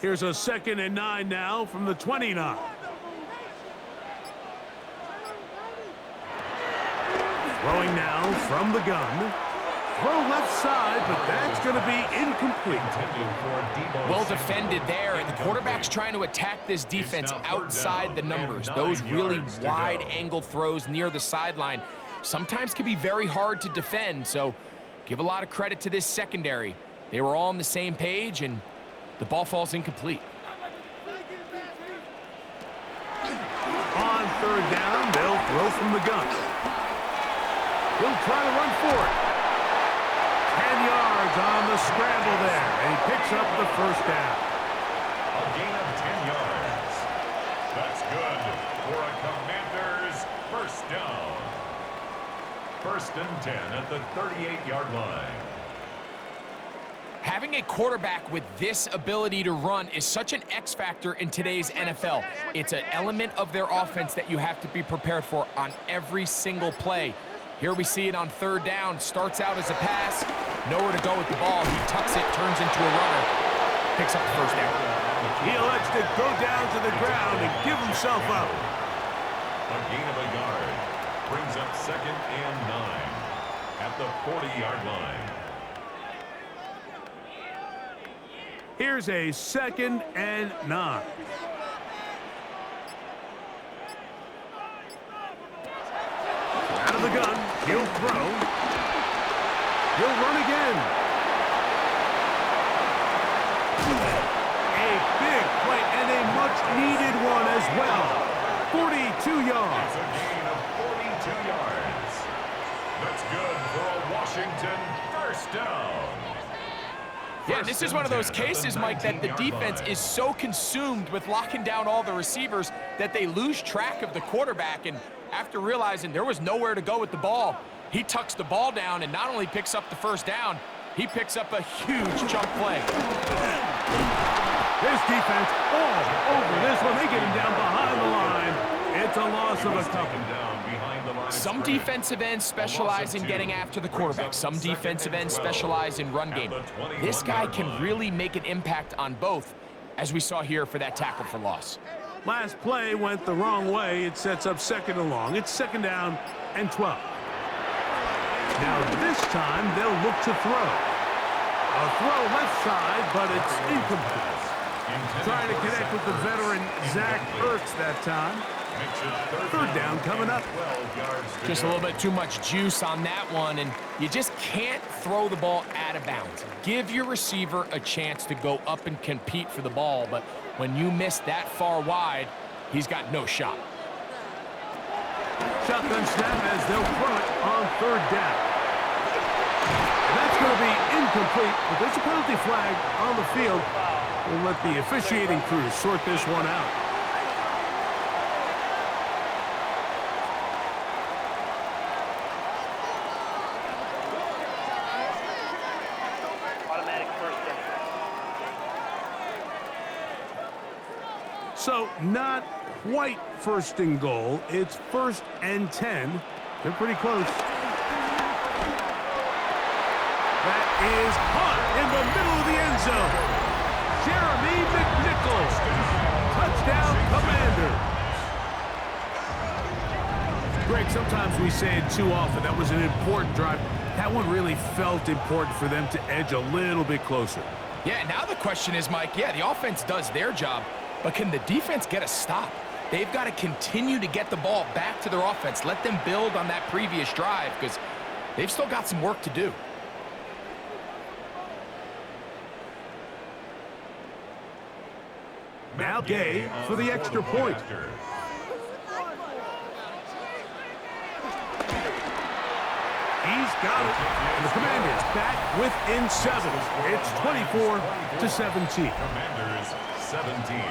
Here's a 2nd and 9 now from the 29. Throwing now from the gun. Throw left side, but that's going to be incomplete. Well defended there, and the quarterback's trying to attack this defense outside the numbers. Those really wide-angle throws near the sideline sometimes can be very hard to defend, so give a lot of credit to this secondary. They were all on the same page, and the ball falls incomplete. On third down, they'll throw from the gun. He'll try to run for it. 10 yards on the scramble there, and he picks up the first down. A gain of 10 yards. That's good for a Commanders first down. 1st and 10 at the 38-yard line. Having a quarterback with this ability to run is such an X factor in today's NFL. It's an element of their offense that you have to be prepared for on every single play. Here we see it on third down. Starts out as a pass. Nowhere to go with the ball. He tucks it, turns into a runner. Picks up the first down. He elects to go down to the ground and give himself up. A gain of a yard brings up 2nd and 9 at the 40-yard line. Here's a 2nd and 9. Out of the gun, he'll throw. He'll run again. A big play and a much-needed one as well. 42 yards. It's a gain of 42 yards. That's good for a Washington first down. Yeah, this is one of those cases, Mike, that the defense is so consumed with locking down all the receivers that they lose track of the quarterback. And after realizing there was nowhere to go with the ball, he tucks the ball down and not only picks up the first down, he picks up a huge chunk play. This defense all over this one. They get him down behind the line. It's a loss of a couple. Some defensive ends specialize in getting after the quarterback. Some defensive ends specialize in run game. This guy can really make an impact on both, as we saw here for that tackle for loss. Last play went the wrong way. It sets up 2nd and long. It's 2nd down and 12. Now this time they'll look to throw. A throw left side, but it's incomplete. Trying to connect with the veteran Zach Ertz that time. Third down coming up. Just a little bit too much juice on that one, and you just can't throw the ball out of bounds. Give your receiver a chance to go up and compete for the ball, but when you miss that far wide, he's got no shot. Shotgun snap as they'll throw it on third down. And that's going to be incomplete, but there's a penalty flag on the field. We'll let the officiating crew sort this one out. Automatic first down. So not quite first and goal. It's 1st and 10. They're pretty close. That is caught in the middle of the end zone. Jeremy McNichols. Touchdown, Commanders. Greg, sometimes we say it too often. That was an important drive. That one really felt important for them to edge a little bit closer. Yeah, now the question is, Mike, yeah, the offense does their job, but can the defense get a stop? They've got to continue to get the ball back to their offense. Let them build on that previous drive because they've still got some work to do. Now Gay for the extra point. He's got it. And the Commanders back within 7. It's 24-17. Commanders 17.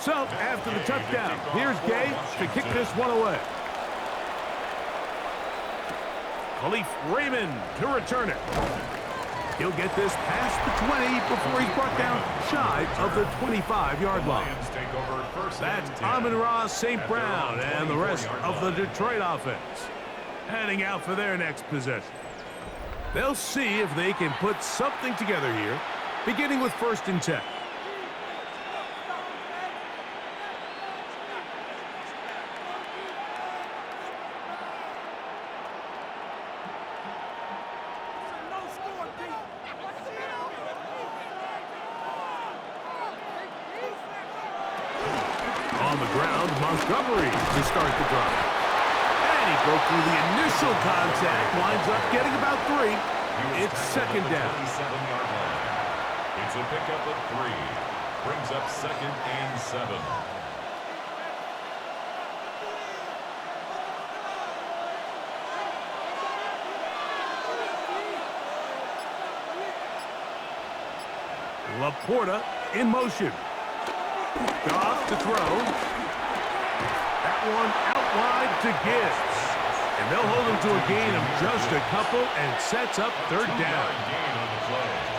So, after the touchdown, here's Gay to kick this one away. Khalif Raymond to return it. He'll get this past the 20 before he's brought down shy of the 25-yard line. That's Amon-Ra St. Brown and the rest of the Detroit offense heading out for their next possession. They'll see if they can put something together here, beginning with 1st and 10. On the ground, Montgomery to start the drive. And he broke through the initial contact, winds up getting about 3. It's 2nd down. It's a pickup of 3. Brings up 2nd and 7. Laporta in motion. Goff to throw. That one out wide to Gibbs. And they'll hold him to a gain of just a couple and sets up 3rd down.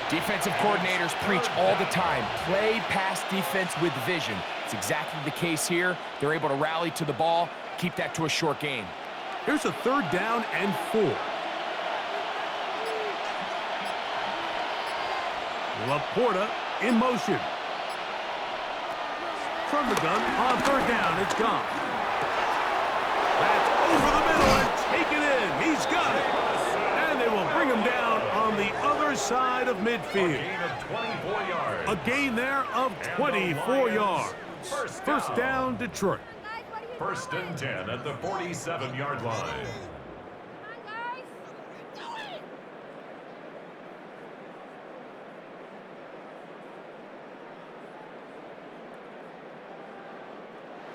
Defensive coordinators preach all the time, play pass defense with vision. It's exactly the case here. They're able to rally to the ball, keep that to a short gain. Here's a 3rd down and 4. Laporta in motion. From the gun on 3rd down, it's gone. That's over the middle and taken in. He's got it. And they will bring him down on the other side of midfield. A gain there of 24 yards. First down, Detroit. 1st and 10 at the 47-yard line.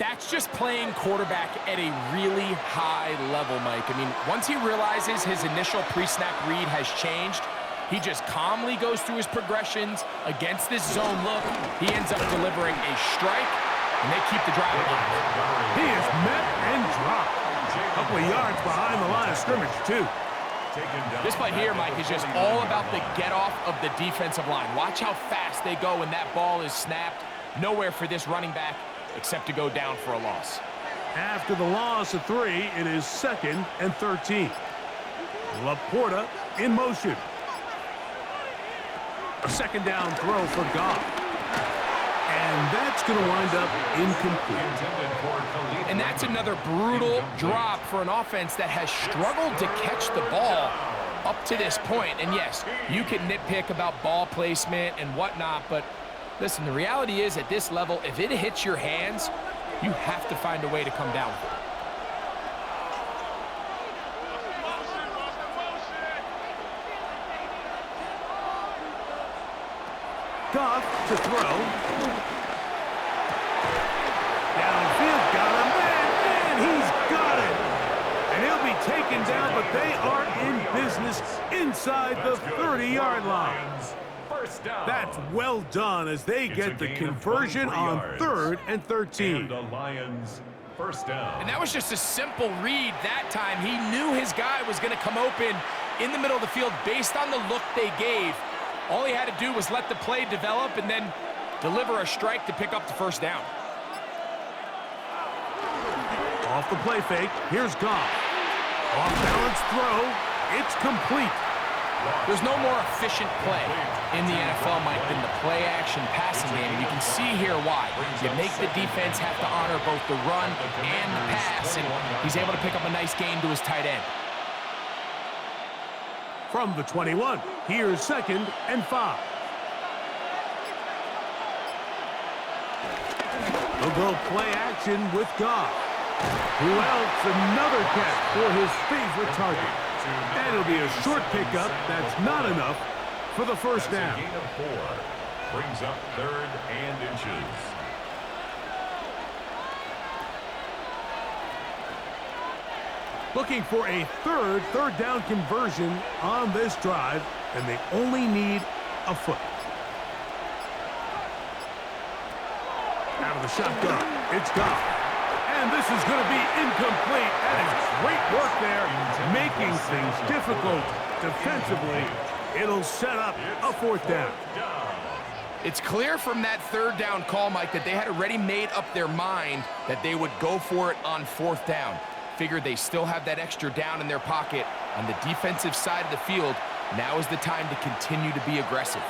That's just playing quarterback at a really high level, Mike. I mean, once he realizes his initial pre-snap read has changed, he just calmly goes through his progressions against this zone look. He ends up delivering a strike, and they keep the drive alive. He is met and dropped. A couple of yards behind the line of scrimmage, too. This play here, Mike, is just all about the get-off of the defensive line. Watch how fast they go when that ball is snapped. Nowhere for this running back except to go down for a loss. After the loss of 3, it is 2nd and 13. Laporta in motion. A 2nd down throw for Goff. And that's going to wind up incomplete. And that's another brutal drop for an offense that has struggled to catch the ball up to this point. And yes, you can nitpick about ball placement and whatnot, but listen, the reality is at this level, if it hits your hands, you have to find a way to come down with it. Goff to throw. Downfield, got him, and he's got it. And he'll be taken down, but they are in business inside the 30-yard line. That's well done as they get the conversion on 3rd and 13. And the Lions first down. And that was just a simple read that time. He knew his guy was going to come open in the middle of the field based on the look they gave. All he had to do was let the play develop and then deliver a strike to pick up the first down. Off the play fake, here's Goff. Off balance throw, it's complete. There's no more efficient play in the NFL, Mike, than the play-action passing game. And you can see here why. You make the defense have to honor both the run and the pass, and he's able to pick up a nice gain to his tight end. From the 21, here's 2nd and 5. They'll go play action with Goff. Who else? Another catch for his favorite target. And it'll be a short pickup. That's not enough for the first down. Gain of 4 brings up 3rd and inches. Looking for a third down conversion on this drive, and they only need a foot. Out of the shotgun, it's Goff. And this is going to be incomplete. That is great work there, making things difficult defensively. It'll set up a 4th down. It's clear from that 3rd down call, Mike, that they had already made up their mind that they would go for it on 4th down. Figured they still have that extra down in their pocket on the defensive side of the field. Now is the time to continue to be aggressive.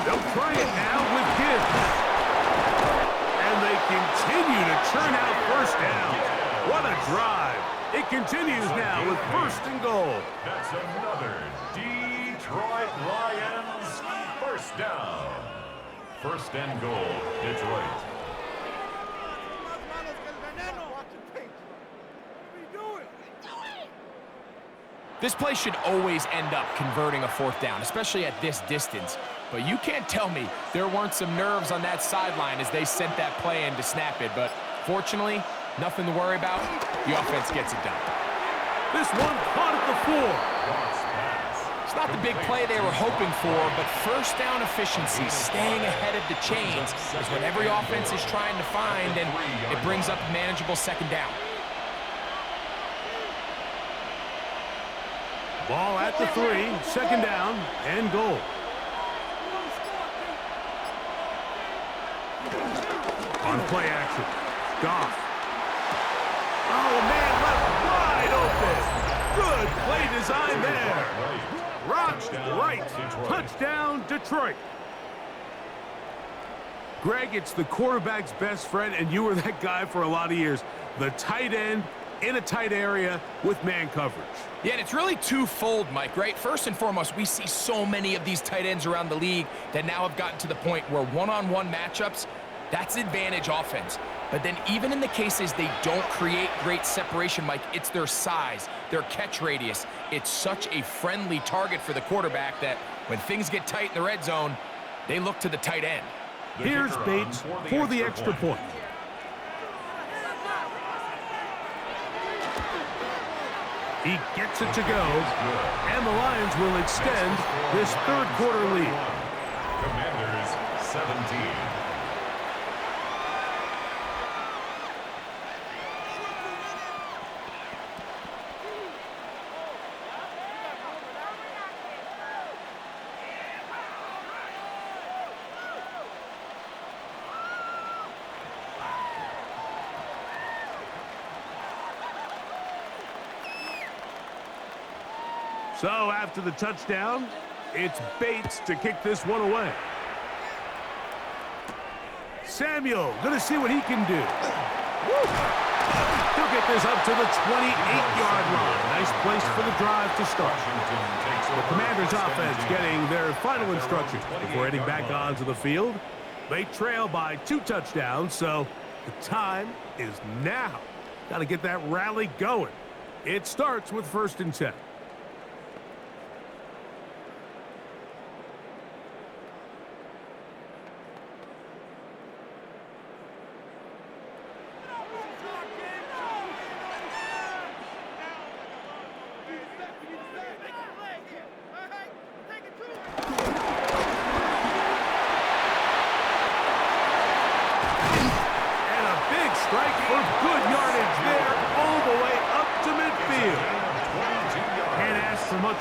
They'll try it now with Gibbs. And they continue to churn out first down. What a drive. It continues now with 1st and goal. That's another Detroit Lions first down. 1st and goal, Detroit. This play should always end up converting a 4th down, especially at this distance. But you can't tell me there weren't some nerves on that sideline as they sent that play in to snap it. But fortunately, nothing to worry about. The offense gets it done. This one caught at the 4. It's not the big play they were hoping for, but first down efficiency, staying ahead of the chains, is what every offense is trying to find, and it brings up a manageable 2nd down. Ball at the 3, 2nd down and goal. On play action, Goff. Oh, man, left wide open. Good play design there. Rocked right. Touchdown, Detroit. Greg, it's the quarterback's best friend, and you were that guy for a lot of years. The tight end in a tight area with man coverage. Yeah, and it's really twofold, Mike, right? First and foremost, we see so many of these tight ends around the league that now have gotten to the point where one-on-one matchups, that's advantage offense. But then even in the cases they don't create great separation, Mike, it's their size, their catch radius. It's such a friendly target for the quarterback that when things get tight in the red zone, they look to the tight end. Here's Bates for the extra point. He gets it to go, and the Lions will extend this 3rd quarter lead. Commanders 17. So after the touchdown, it's Bates to kick this one away. Samuel, going to see what he can do. He'll get this up to the 28-yard line. Nice place for the drive to start. The Commanders' offense getting their final instructions before heading back onto the field. They trail by 2 touchdowns, so the time is now. Got to get that rally going. It starts with 1st and 10.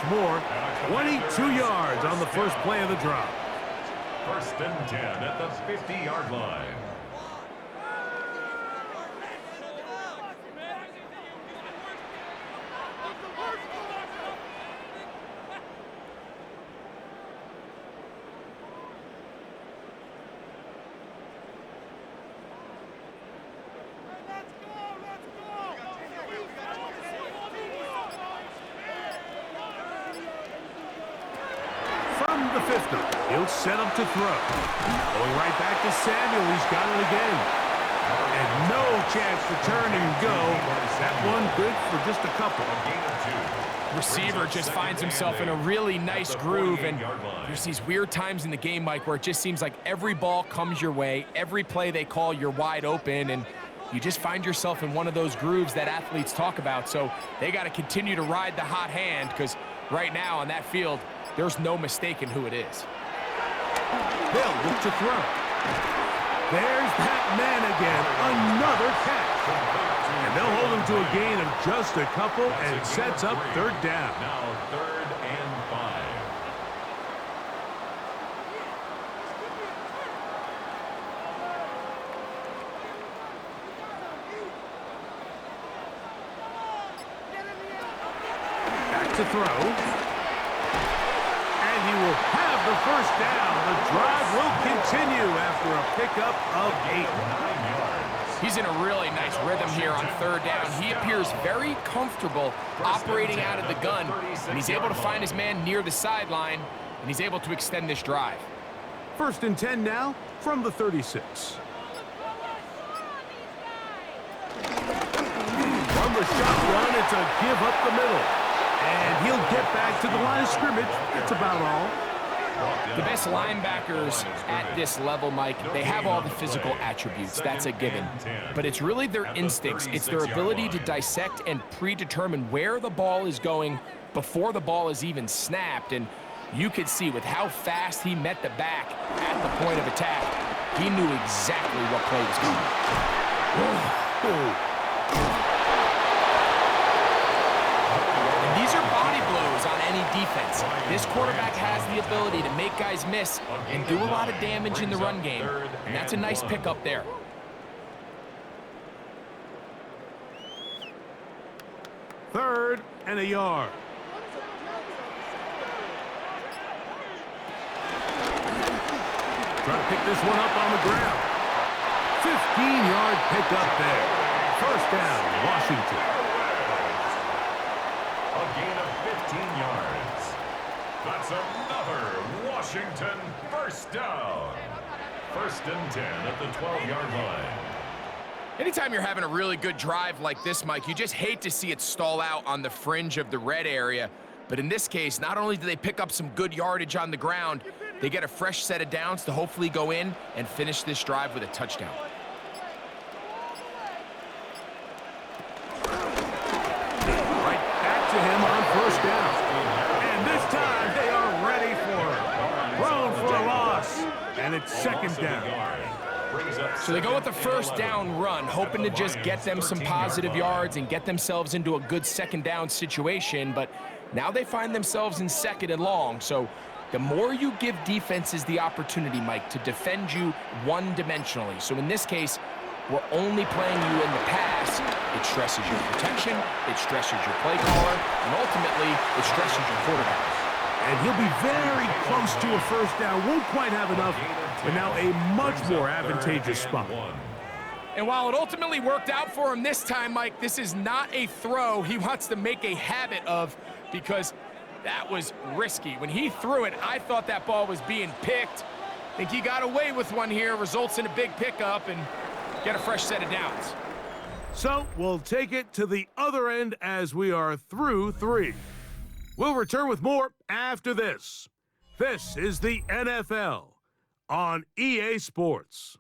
More. 22 yards on the first play of the drive. 1st and 10 at the 50-yard line. The 50. He'll set up to throw. Going right back to Samuel. He's got it again. And no chance to turn and go. That one good for just a couple. Receiver just finds himself in a really nice groove, and there's these weird times in the game, Mike, where it just seems like every ball comes your way, every play they call, you're wide open, and you just find yourself in one of those grooves that athletes talk about. So they got to continue to ride the hot hand, because right now on that field, there's no mistaking who it is. They'll look to throw. There's that man again. Another catch. And they'll hold him to a gain of just a couple and sets up 3rd down. Now 3rd and 5. Back to throw. He will have the 1st down. The drive will continue after a pickup of 8. 9 yards. He's in a really nice rhythm here on 3rd down. He appears very comfortable operating out of the gun, and he's able to find his man near the sideline, and he's able to extend this drive. 1st and 10 now from the 36. From the shotgun, it's a give up the middle. And he'll get back to the line of scrimmage. That's about all. The best linebackers at this level, Mike, they have all the physical attributes. That's a given. But it's really their instincts. It's their ability to dissect and predetermine where the ball is going before the ball is even snapped. And you could see with how fast he met the back at the point of attack, he knew exactly what play was coming. These are body blows on any defense. This quarterback has the ability to make guys miss and do a lot of damage in the run game. And that's a nice pickup there. Third and a yard. Trying to pick this one up on the ground. 15-yard pickup there. 1st down, Washington. A gain of 15 yards. That's another Washington 1st down. 1st and 10 at the 12-yard line. Anytime you're having a really good drive like this, Mike, you just hate to see it stall out on the fringe of the red area. But in this case, not only do they pick up some good yardage on the ground, they get a fresh set of downs to hopefully go in and finish this drive with a touchdown. Right back to him on 1st down. And this time they are ready for it. Thrown for a loss. And it's 2nd down. So they go with the 1st down run, hoping to just get them some positive yards and get themselves into a good 2nd down situation. But now they find themselves in 2nd and long. So the more you give defenses the opportunity, Mike, to defend you one-dimensionally. So in this case, we're only playing you in the pass, it stresses your protection, it stresses your play caller, and ultimately, it stresses your quarterback. And he'll be very close to a first down. Won't quite have enough, but now a much more advantageous spot. And while it ultimately worked out for him this time, Mike, this is not a throw he wants to make a habit of, because that was risky. When he threw it, I thought that ball was being picked. I think he got away with one here, results in a big pickup, and get a fresh set of downs. So we'll take it to the other end as we are through 3. We'll return with more after this. This is the NFL on EA Sports.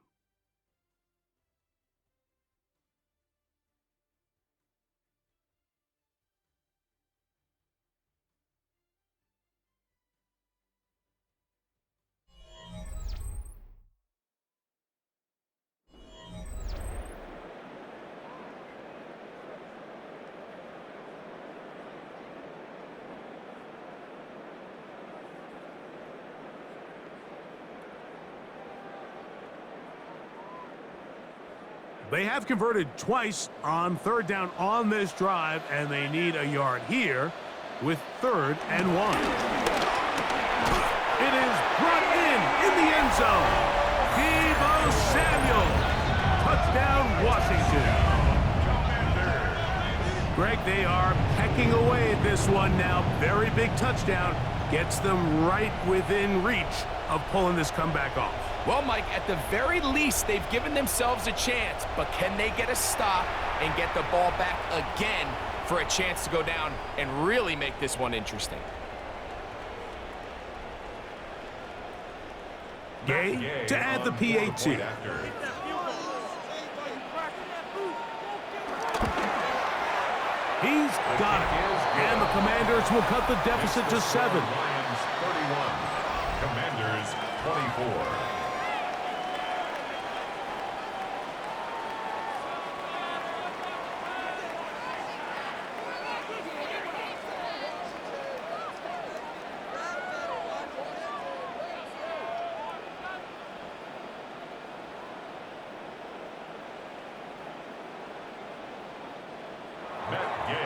They have converted twice on third down on this drive, and they need a yard here with 3rd and 1. It is brought in the end zone. Deebo Samuel. Touchdown, Washington. Greg, they are pecking away at this one now. Very big touchdown. Gets them right within reach of pulling this comeback off. Well, Mike, at the very least, they've given themselves a chance, but can they get a stop and get the ball back again for a chance to go down and really make this one interesting? Gay to add the PAT. He's got it. And the Commanders will cut the deficit to 7. Lions 31, Commanders 24.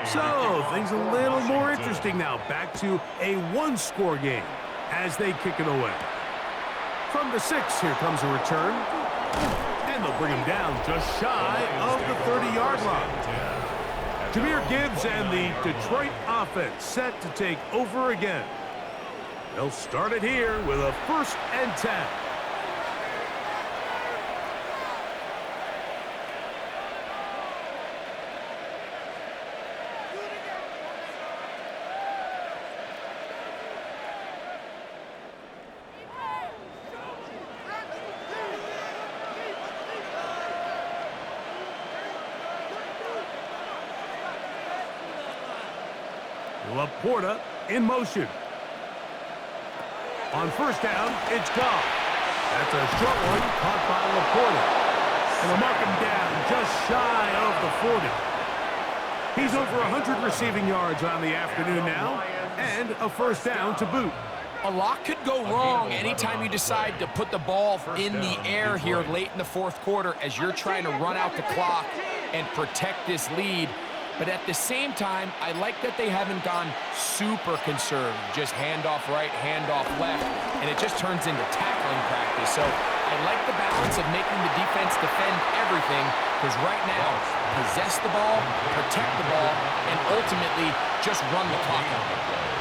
So, things a little more interesting now. Back to a one-score game as they kick it away. From the 6, here comes a return. And they'll bring him down just shy of the 30-yard line. Jahmyr Gibbs and the Detroit offense set to take over again. They'll start it here with a 1st and 10. Laporta in motion. On 1st down, it's Goff. That's a short one caught by Laporta. And they'll mark him down just shy of the 40. He's over 100 receiving yards on the afternoon now, and a 1st down to boot. A lot could go wrong anytime you decide to put the ball in the air here late in the 4th quarter as you're trying to run out the clock and protect this lead. But at the same time, I like that they haven't gone super conservative, just handoff right, handoff left, and it just turns into tackling practice. So I like the balance of making the defense defend everything, because right now, possess the ball, protect the ball, and ultimately just run the clock out.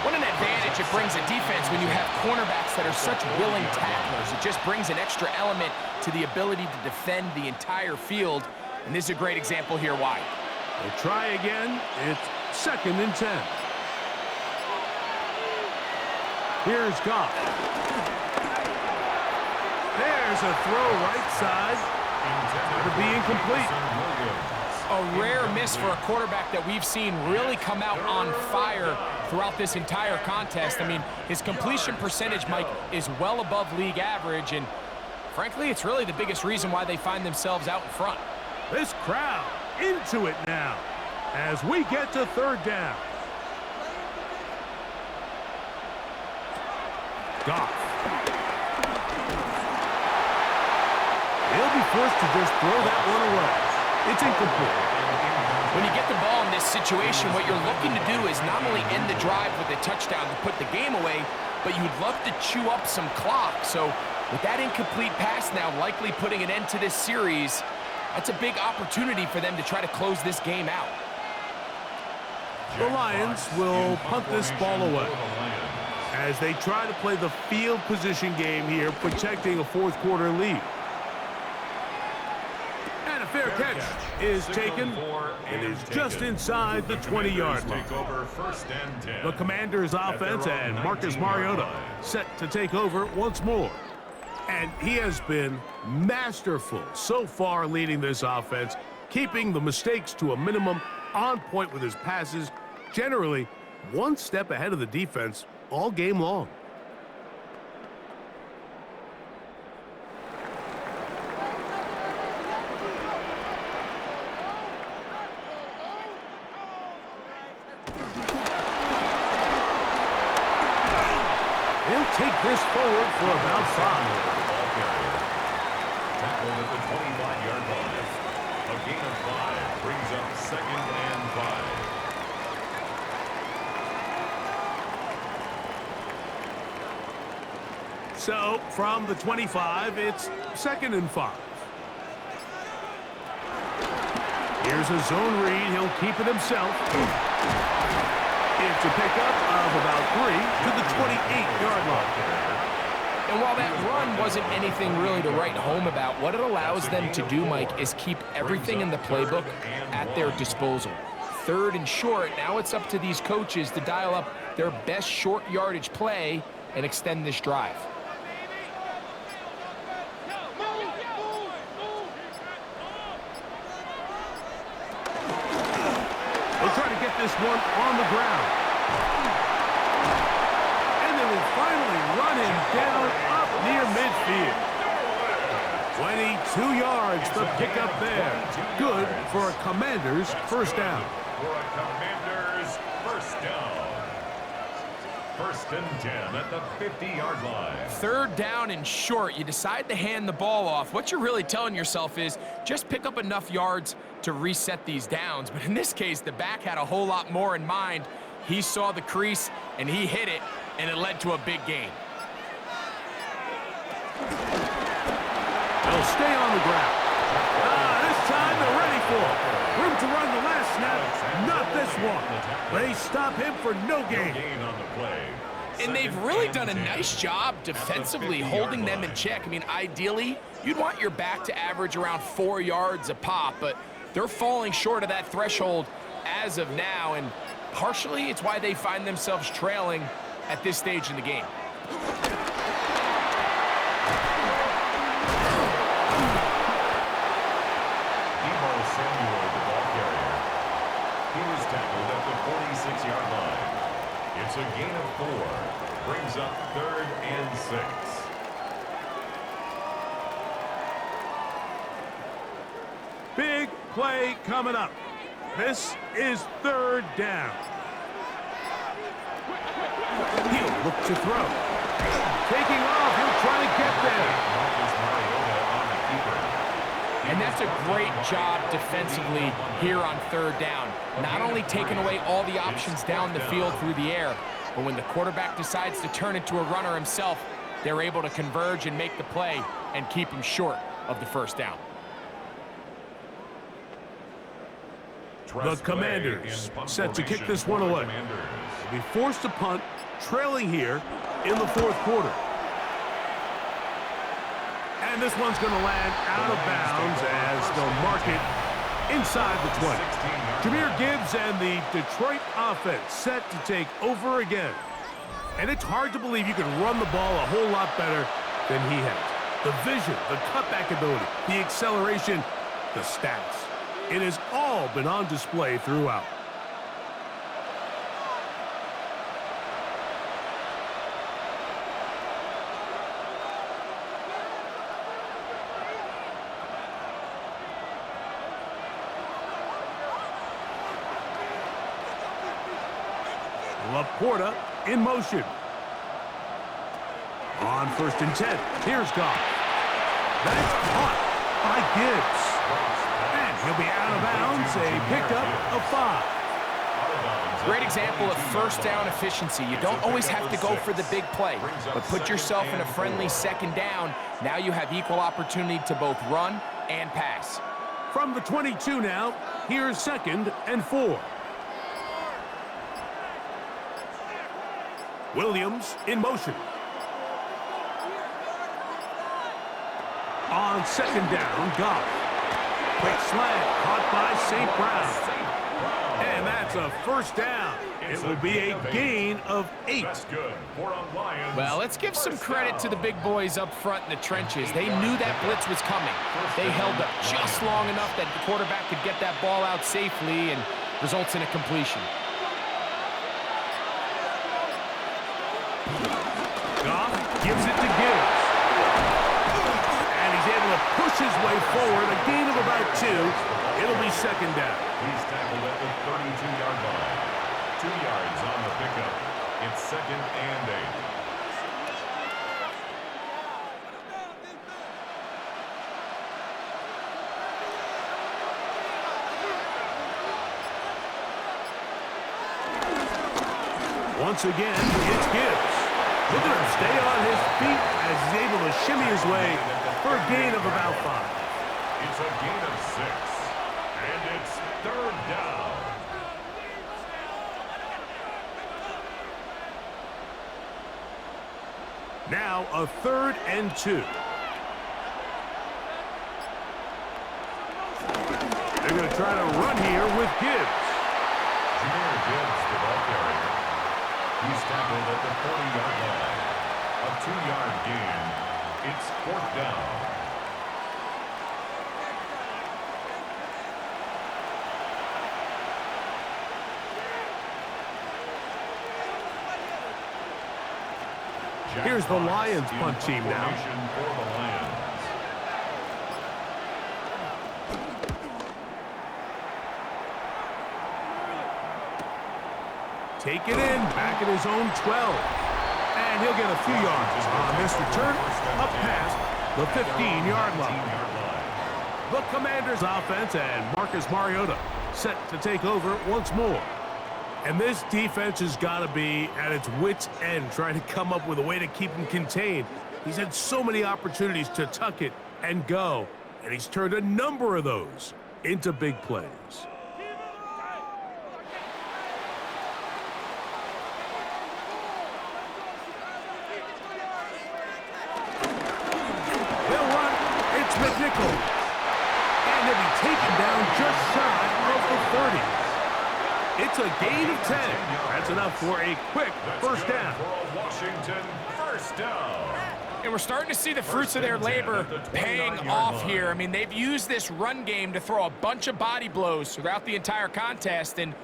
What an advantage it brings a defense when you have cornerbacks that are such willing tacklers. It just brings an extra element to the ability to defend the entire field, and this is a great example here why. They'll try again. It's 2nd and 10. Here's Goff. There's a throw right side. It'll be incomplete. A rare miss for a quarterback that we've seen really come out on fire throughout this entire contest. I mean, his completion percentage, Mike, is well above league average, and frankly, it's really the biggest reason why they find themselves out in front. This crowd into it now as we get to 3rd down. Goff. He'll They'll be forced to just throw that one away. It's incomplete. When you get the ball in this situation, what you're looking to do is not only end the drive with a touchdown to put the game away, but you'd love to chew up some clock. So with that incomplete pass now likely putting an end to this series, that's a big opportunity for them to try to close this game out. The Lions will punt this ball away as they try to play the field position game here, protecting a fourth quarter lead. And a fair catch is taken. It is just inside the 20-yard line. The Commanders' offense and Marcus Mariota set to take over once more. And he has been masterful so far leading this offense, keeping the mistakes to a minimum, on point with his passes, generally one step ahead of the defense all game long. He'll take this forward for about 5. Tackled at the 25-yard line. A gain of 5 brings up 2nd and 5. So from the 25, it's 2nd and 5. Here's a zone read. He'll keep it himself. It's a pickup of about 3 to the 28-yard line. And while that run wasn't anything really to write home about, what it allows them to do, Mike, is keep everything in the playbook at their disposal. 3rd and short, now it's up to these coaches to dial up their best short yardage play and extend this drive. They'll try to get this one on the ground. And they will finally run him down up near midfield. 22 yards the pickup there. Good for a Commanders first down. For a Commanders first down. 1st and 10 at the 50-yard line. 3rd down and short. You decide to hand the ball off. What you're really telling yourself is just pick up enough yards to reset these downs. But in this case, the back had a whole lot more in mind. He saw the crease, and he hit it, and it led to a big gain. They'll stay on the ground. This time they're ready for it. Room to run the last snap. Not this one. They stop him for no gain. On the play. And they've really done a nice job defensively holding them in check. I mean, ideally, you'd want your back to average around 4 yards a pop, but they're falling short of that threshold as of now, and partially it's why they find themselves trailing at this stage in the game. It's a gain of 4. Brings up 3rd and 6. Big play coming up. This is 3rd down. He'll look to throw. Taking off, he'll try to get there. And that's a great job defensively here on 3rd down. Not only taking away all the options down the field through the air, but when the quarterback decides to turn into a runner himself, they're able to converge and make the play and keep him short of the first down. The Commanders set to kick this one away. They'll be forced to punt, trailing here in the 4th quarter. And this one's going to land out of bounds as they'll mark it inside the 20. Jahmyr Gibbs and the Detroit offense set to take over again. And it's hard to believe you can run the ball a whole lot better than he has. The vision, the cutback ability, the acceleration, the stats. It has all been on display throughout. Laporta in motion. On 1st and 10. Here's Goff. That's caught. by Gibbs. And he'll be out of bounds, a pickup of 5. Great example of first down efficiency. You don't always have to go for the big play, but put yourself in a friendly second down. Now you have equal opportunity to both run and pass. From the 22 now, here's 2nd and 4. Williams in motion. On 2nd down, Goff. Quick slant, caught by St. Brown. And that's a first down. It will be a gain of 8. Well, let's give some credit to the big boys up front in the trenches. They knew that blitz was coming. They held up just long enough that the quarterback could get that ball out safely and results in a completion. Goff gives it to Gibbs. And he's able to push his way forward, a gain of about 2. It'll be 2nd down. He's tackled at the 32-yard line. 2 yards on the pickup. It's 2nd and 8. Once again, it's Gibbs. Look at him stay on his feet as he's able to shimmy his way for a gain of about 5. It's a gain of 6. And it's 3rd down. Now a 3rd and 2. They're going to try to run here with Gibbs. Junior Gibbs, the ball carrier. He's tackled at the 40-yard line. A 2-yard gain. It's 4th down. Here's the Lions punt team now. For the Lions. Take it in, back at his own 12. And he'll get a few yards on this return, up past the 15-yard line. The Commanders' offense and Marcus Mariota set to take over once more. And this defense has got to be at its wits' end, trying to come up with a way to keep him contained. He's had so many opportunities to tuck it and go, and he's turned a number of those into big plays. They'll run. It's McNichol. And he'll be taken down just shy of the 30. It's a gain of 10. That's enough for a quick first down. For a Washington first down. And we're starting to see the fruits of their labor paying off here. I mean, they've used this run game to throw a bunch of body blows throughout the entire contest. And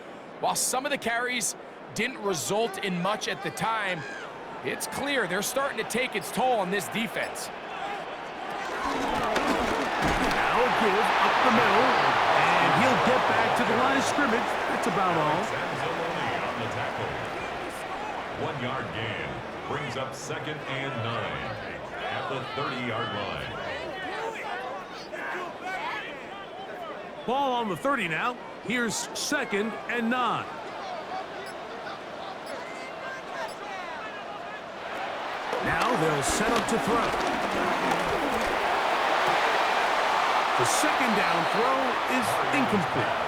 while some of the carries didn't result in much at the time, it's clear they're starting to take its toll on this defense. Now a give up the middle, and he'll get back to the line of scrimmage. That's about all. On the tackle. 1 yard gain brings up 2nd and 9 at the 30-yard line. Ball on the 30 now. Here's 2nd and 9. Now they'll set up to throw. The 2nd down throw is incomplete.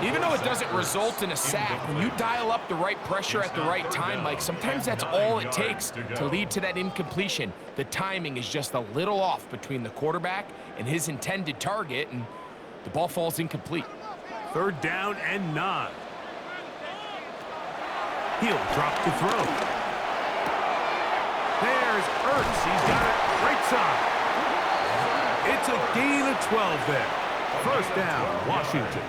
Even though it doesn't result in a sack, when you dial up the right pressure at the right time, Mike, sometimes that's all it takes to lead to that incompletion. The timing is just a little off between the quarterback and his intended target, and the ball falls incomplete. 3rd down and 9. He'll drop to throw. There's Ertz. He's got it right side. It's a gain of 12 there. First down, Washington.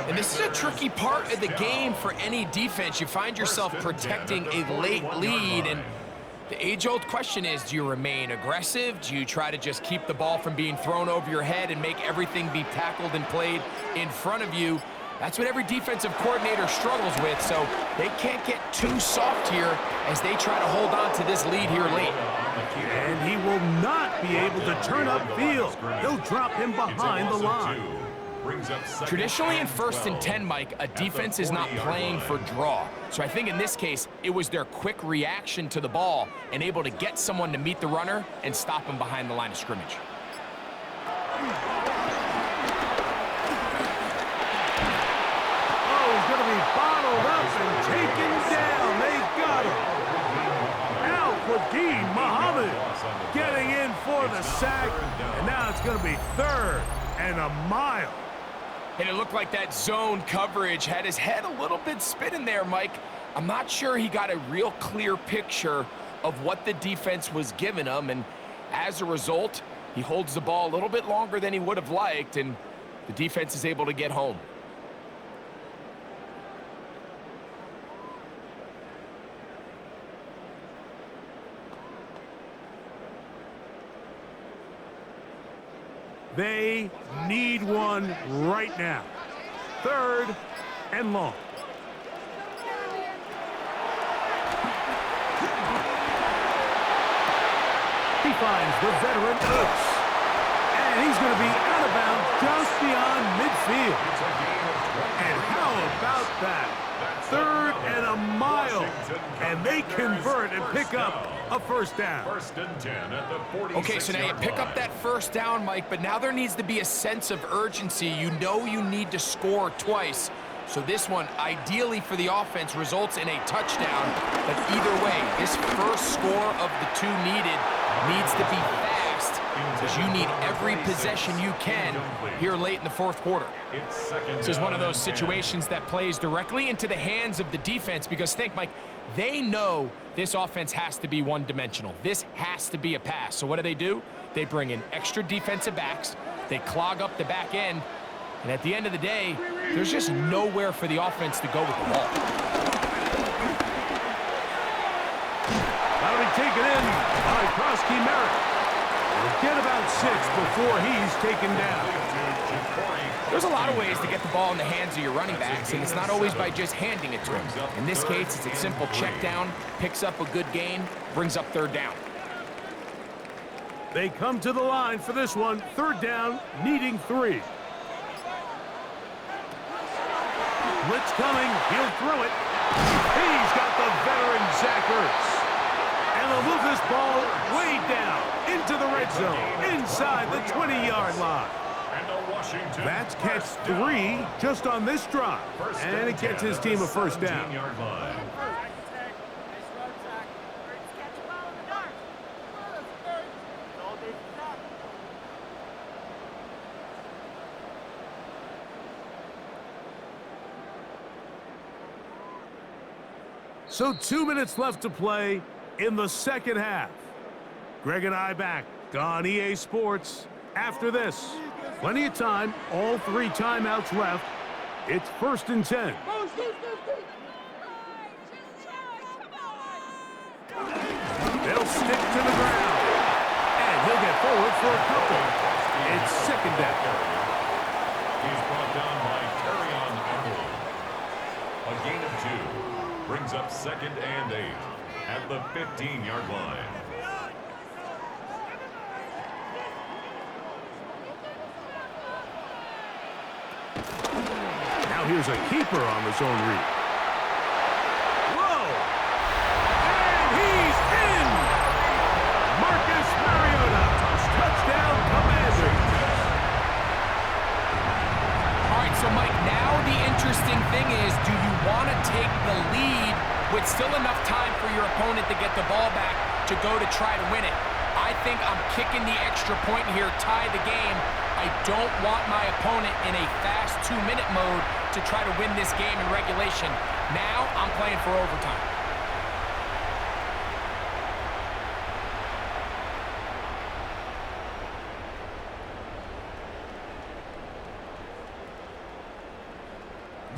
And this is a tricky part of the game for any defense. You find yourself protecting a late lead, and the age-old question is, do you remain aggressive? Do you try to just keep the ball from being thrown over your head and make everything be tackled and played in front of you? That's what every defensive coordinator struggles with, so they can't get too soft here as they try to hold on to this lead here late. And he will not be able to turn upfield. He'll drop him behind the line. Traditionally in 1st and 10, Mike, a defense is not playing for draw. So I think in this case, it was their quick reaction to the ball and able to get someone to meet the runner and stop him behind the line of scrimmage. Oh, he's going to be bottled up and taken down. They got him. Now Qadim Muhammad getting in for the sack. And now it's going to be 3rd and a mile. And it looked like that zone coverage had his head a little bit spinning there, Mike. I'm not sure he got a real clear picture of what the defense was giving him, and as a result, he holds the ball a little bit longer than he would have liked, and the defense is able to get home. They need one right now. 3rd and long. He finds the veteran Oates. And he's going to be out of bounds just beyond midfield. And how about that? 3rd and a mile. And they convert and pick up a 1st down. 1st and 10 at the 46-yard line. Okay, so now you pick up that 1st down, Mike, but now there needs to be a sense of urgency. You know you need to score twice. So this one, ideally for the offense, results in a touchdown. But either way, this first score of the 2 needs to be fast, because you need every possession you can here late in the 4th quarter. This is one of those situations that plays directly into the hands of the defense, because think, Mike, they know this offense has to be one-dimensional. This has to be a pass. So what do? They bring in extra defensive backs. They clog up the back end. And at the end of the day, there's just nowhere for the offense to go with the ball. That'll be taken in by Krosky Merritt. He'll get about 6 before he's taken down. There's a lot of ways to get the ball in the hands of your running backs, and it's not always by just handing it to them. In this case, it's a simple check down, picks up a good gain, brings up 3rd down. They come to the line for this one. 3rd down, needing 3. Blitz coming. He'll throw it. He's got the veteran Zach Ertz. And they'll move this ball way down into the red zone, inside the 20-yard line. That's catch 3 just on this drive. And it gets his team a 1st down. So 2 minutes left to play in the 2nd half. Greg and I back on EA Sports after this. Plenty of time, all 3 timeouts left. It's 1st and 10. They'll stick to the ground. And he'll get forward for a couple. It's 2nd down. He's brought down by Carry-On Apple. A gain of 2 brings up 2nd and 8 at the 15-yard line. Now here's a keeper on the zone read. Whoa! And he's in! Marcus Mariota. Touchdown, Commanders. All right, so Mike, now the interesting thing is, do you want to take the lead with still enough time for your opponent to get the ball back to go to try to win it? I think I'm kicking the extra point here, tie the game. I don't want my opponent in a fast 2-minute mode to try to win this game in regulation. Now I'm playing for overtime.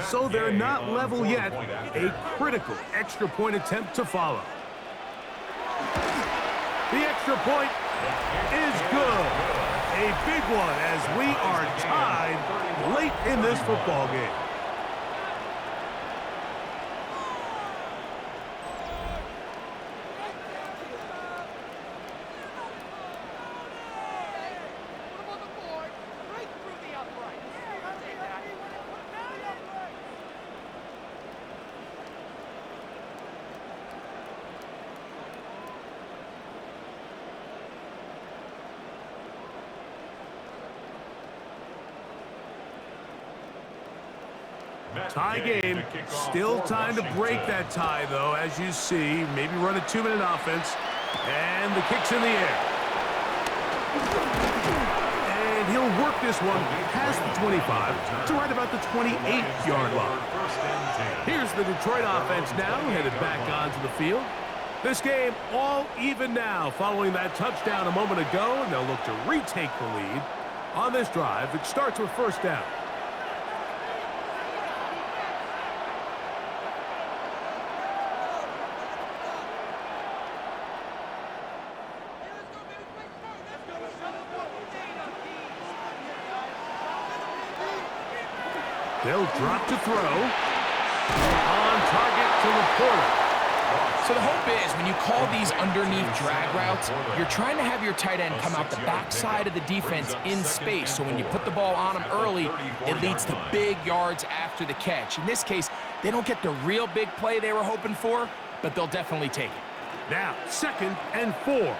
So they're not level yet. A critical extra point attempt to follow. The extra point is good. A big one as we are tied late in this football game. Tie game. Still time to break that tie, though, as you see. Maybe run a 2-minute offense. And the kick's in the air. And he'll work this one past the 25 to right about the 28-yard line. Here's the Detroit offense now, headed back onto the field. This game all even now following that touchdown a moment ago, and they'll look to retake the lead on this drive. It starts with first down. They'll drop to throw. On target to Laporta. So the hope is when you call these underneath drag routes, you're trying to have your tight end come out the backside of the defense in space. So when you put the ball on him early, it leads to big yards after the catch. In this case, they don't get the real big play they were hoping for, but they'll definitely take it. Now, 2nd and 4.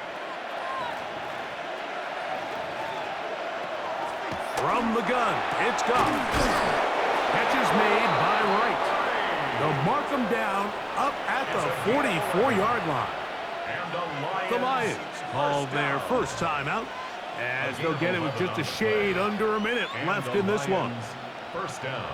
From the gun, it's Goff. Catch is made by Wright. They'll mark them down up at the 44-yard line. The Lions called their first timeout, as they'll get it with just a shade under a minute left in this one. First down.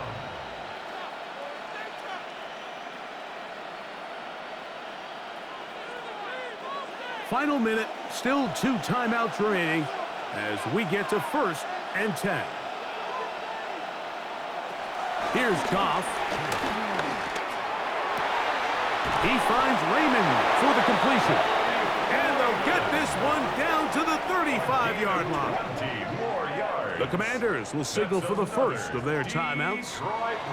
Final minute, still 2 timeouts remaining as we get to 1st and 10. Here's Goff. He finds Raymond for the completion. And they'll get this one down to the 35-yard line. The Commanders will signal for the first of their timeouts.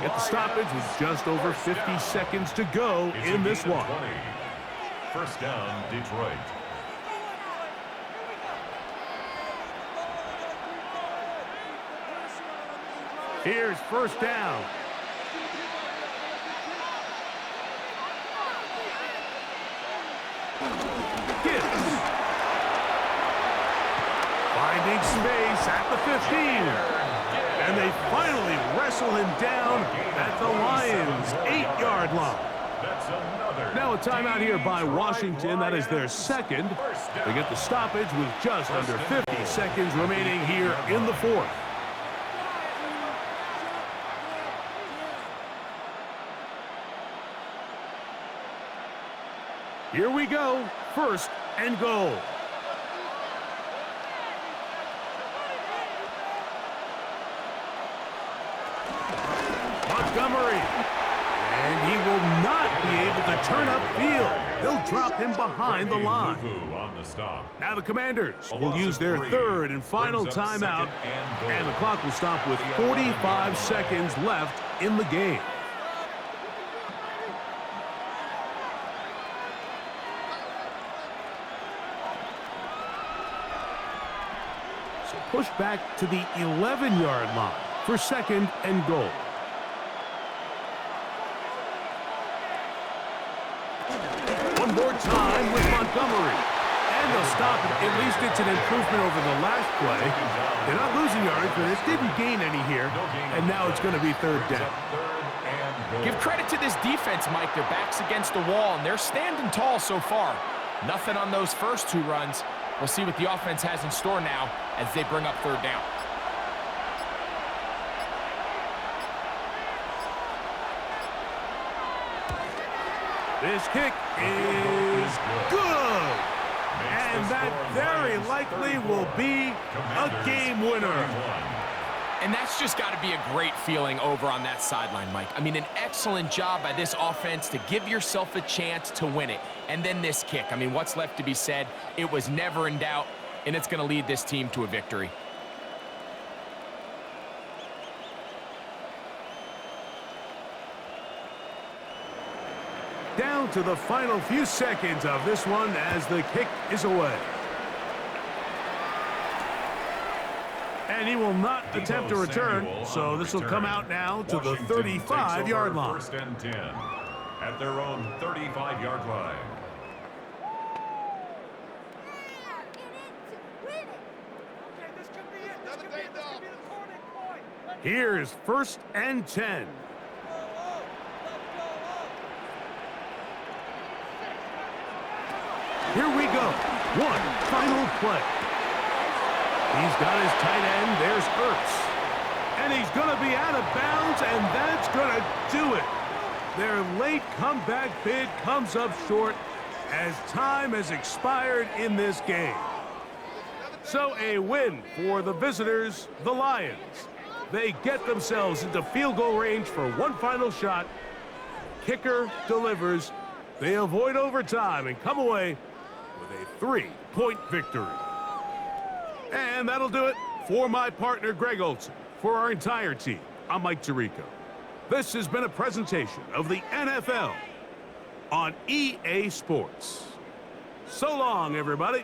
Get the stoppage with just over 50 seconds to go in this one. First down, Detroit. Here's first down. Gibbs. Finding space at the 15. And they finally wrestle him down at the Lions' 8-yard line. Now a timeout here by Washington. That is their second. They get the stoppage with just under 50 seconds remaining here in the 4th. Here we go, 1st and goal. Montgomery. And he will not be able to turn upfield. They'll drop him behind the line. Now the Commanders will use their 3rd and final timeout, and the clock will stop with 45 seconds left in the game. Push back to the 11-yard line for 2nd and goal. One more time with Montgomery. And they'll stop it. At least it's an improvement over the last play. They're not losing yards, but it didn't gain any here. And now it's going to be 3rd down. Give credit to this defense, Mike. Their back's against the wall, and they're standing tall so far. Nothing on those first 2 runs. We'll see what the offense has in store now as they bring up 3rd down. This kick is good. And that very likely will be a game winner. And that's just got to be a great feeling over on that sideline, Mike. I mean, an excellent job by this offense to give yourself a chance to win it. And then this kick. I mean, what's left to be said? It was never in doubt, and it's going to lead this team to a victory. Down to the final few seconds of this one as the kick is away. And he will not attempt to return, so this will come out now to the 35-yard line. 1st and 10 at their own 35-yard line. Here's 1st and 10. Here we go. One final play. He's got his tight end. There's Ertz. And he's going to be out of bounds, and that's going to do it. Their late comeback bid comes up short as time has expired in this game. So a win for the visitors, the Lions. They get themselves into field goal range for one final shot. Kicker delivers. They avoid overtime and come away with a 3-point victory. And that'll do it for my partner, Greg Olson. For our entire team, I'm Mike Tirico. This has been a presentation of the NFL on EA Sports. So long, everybody.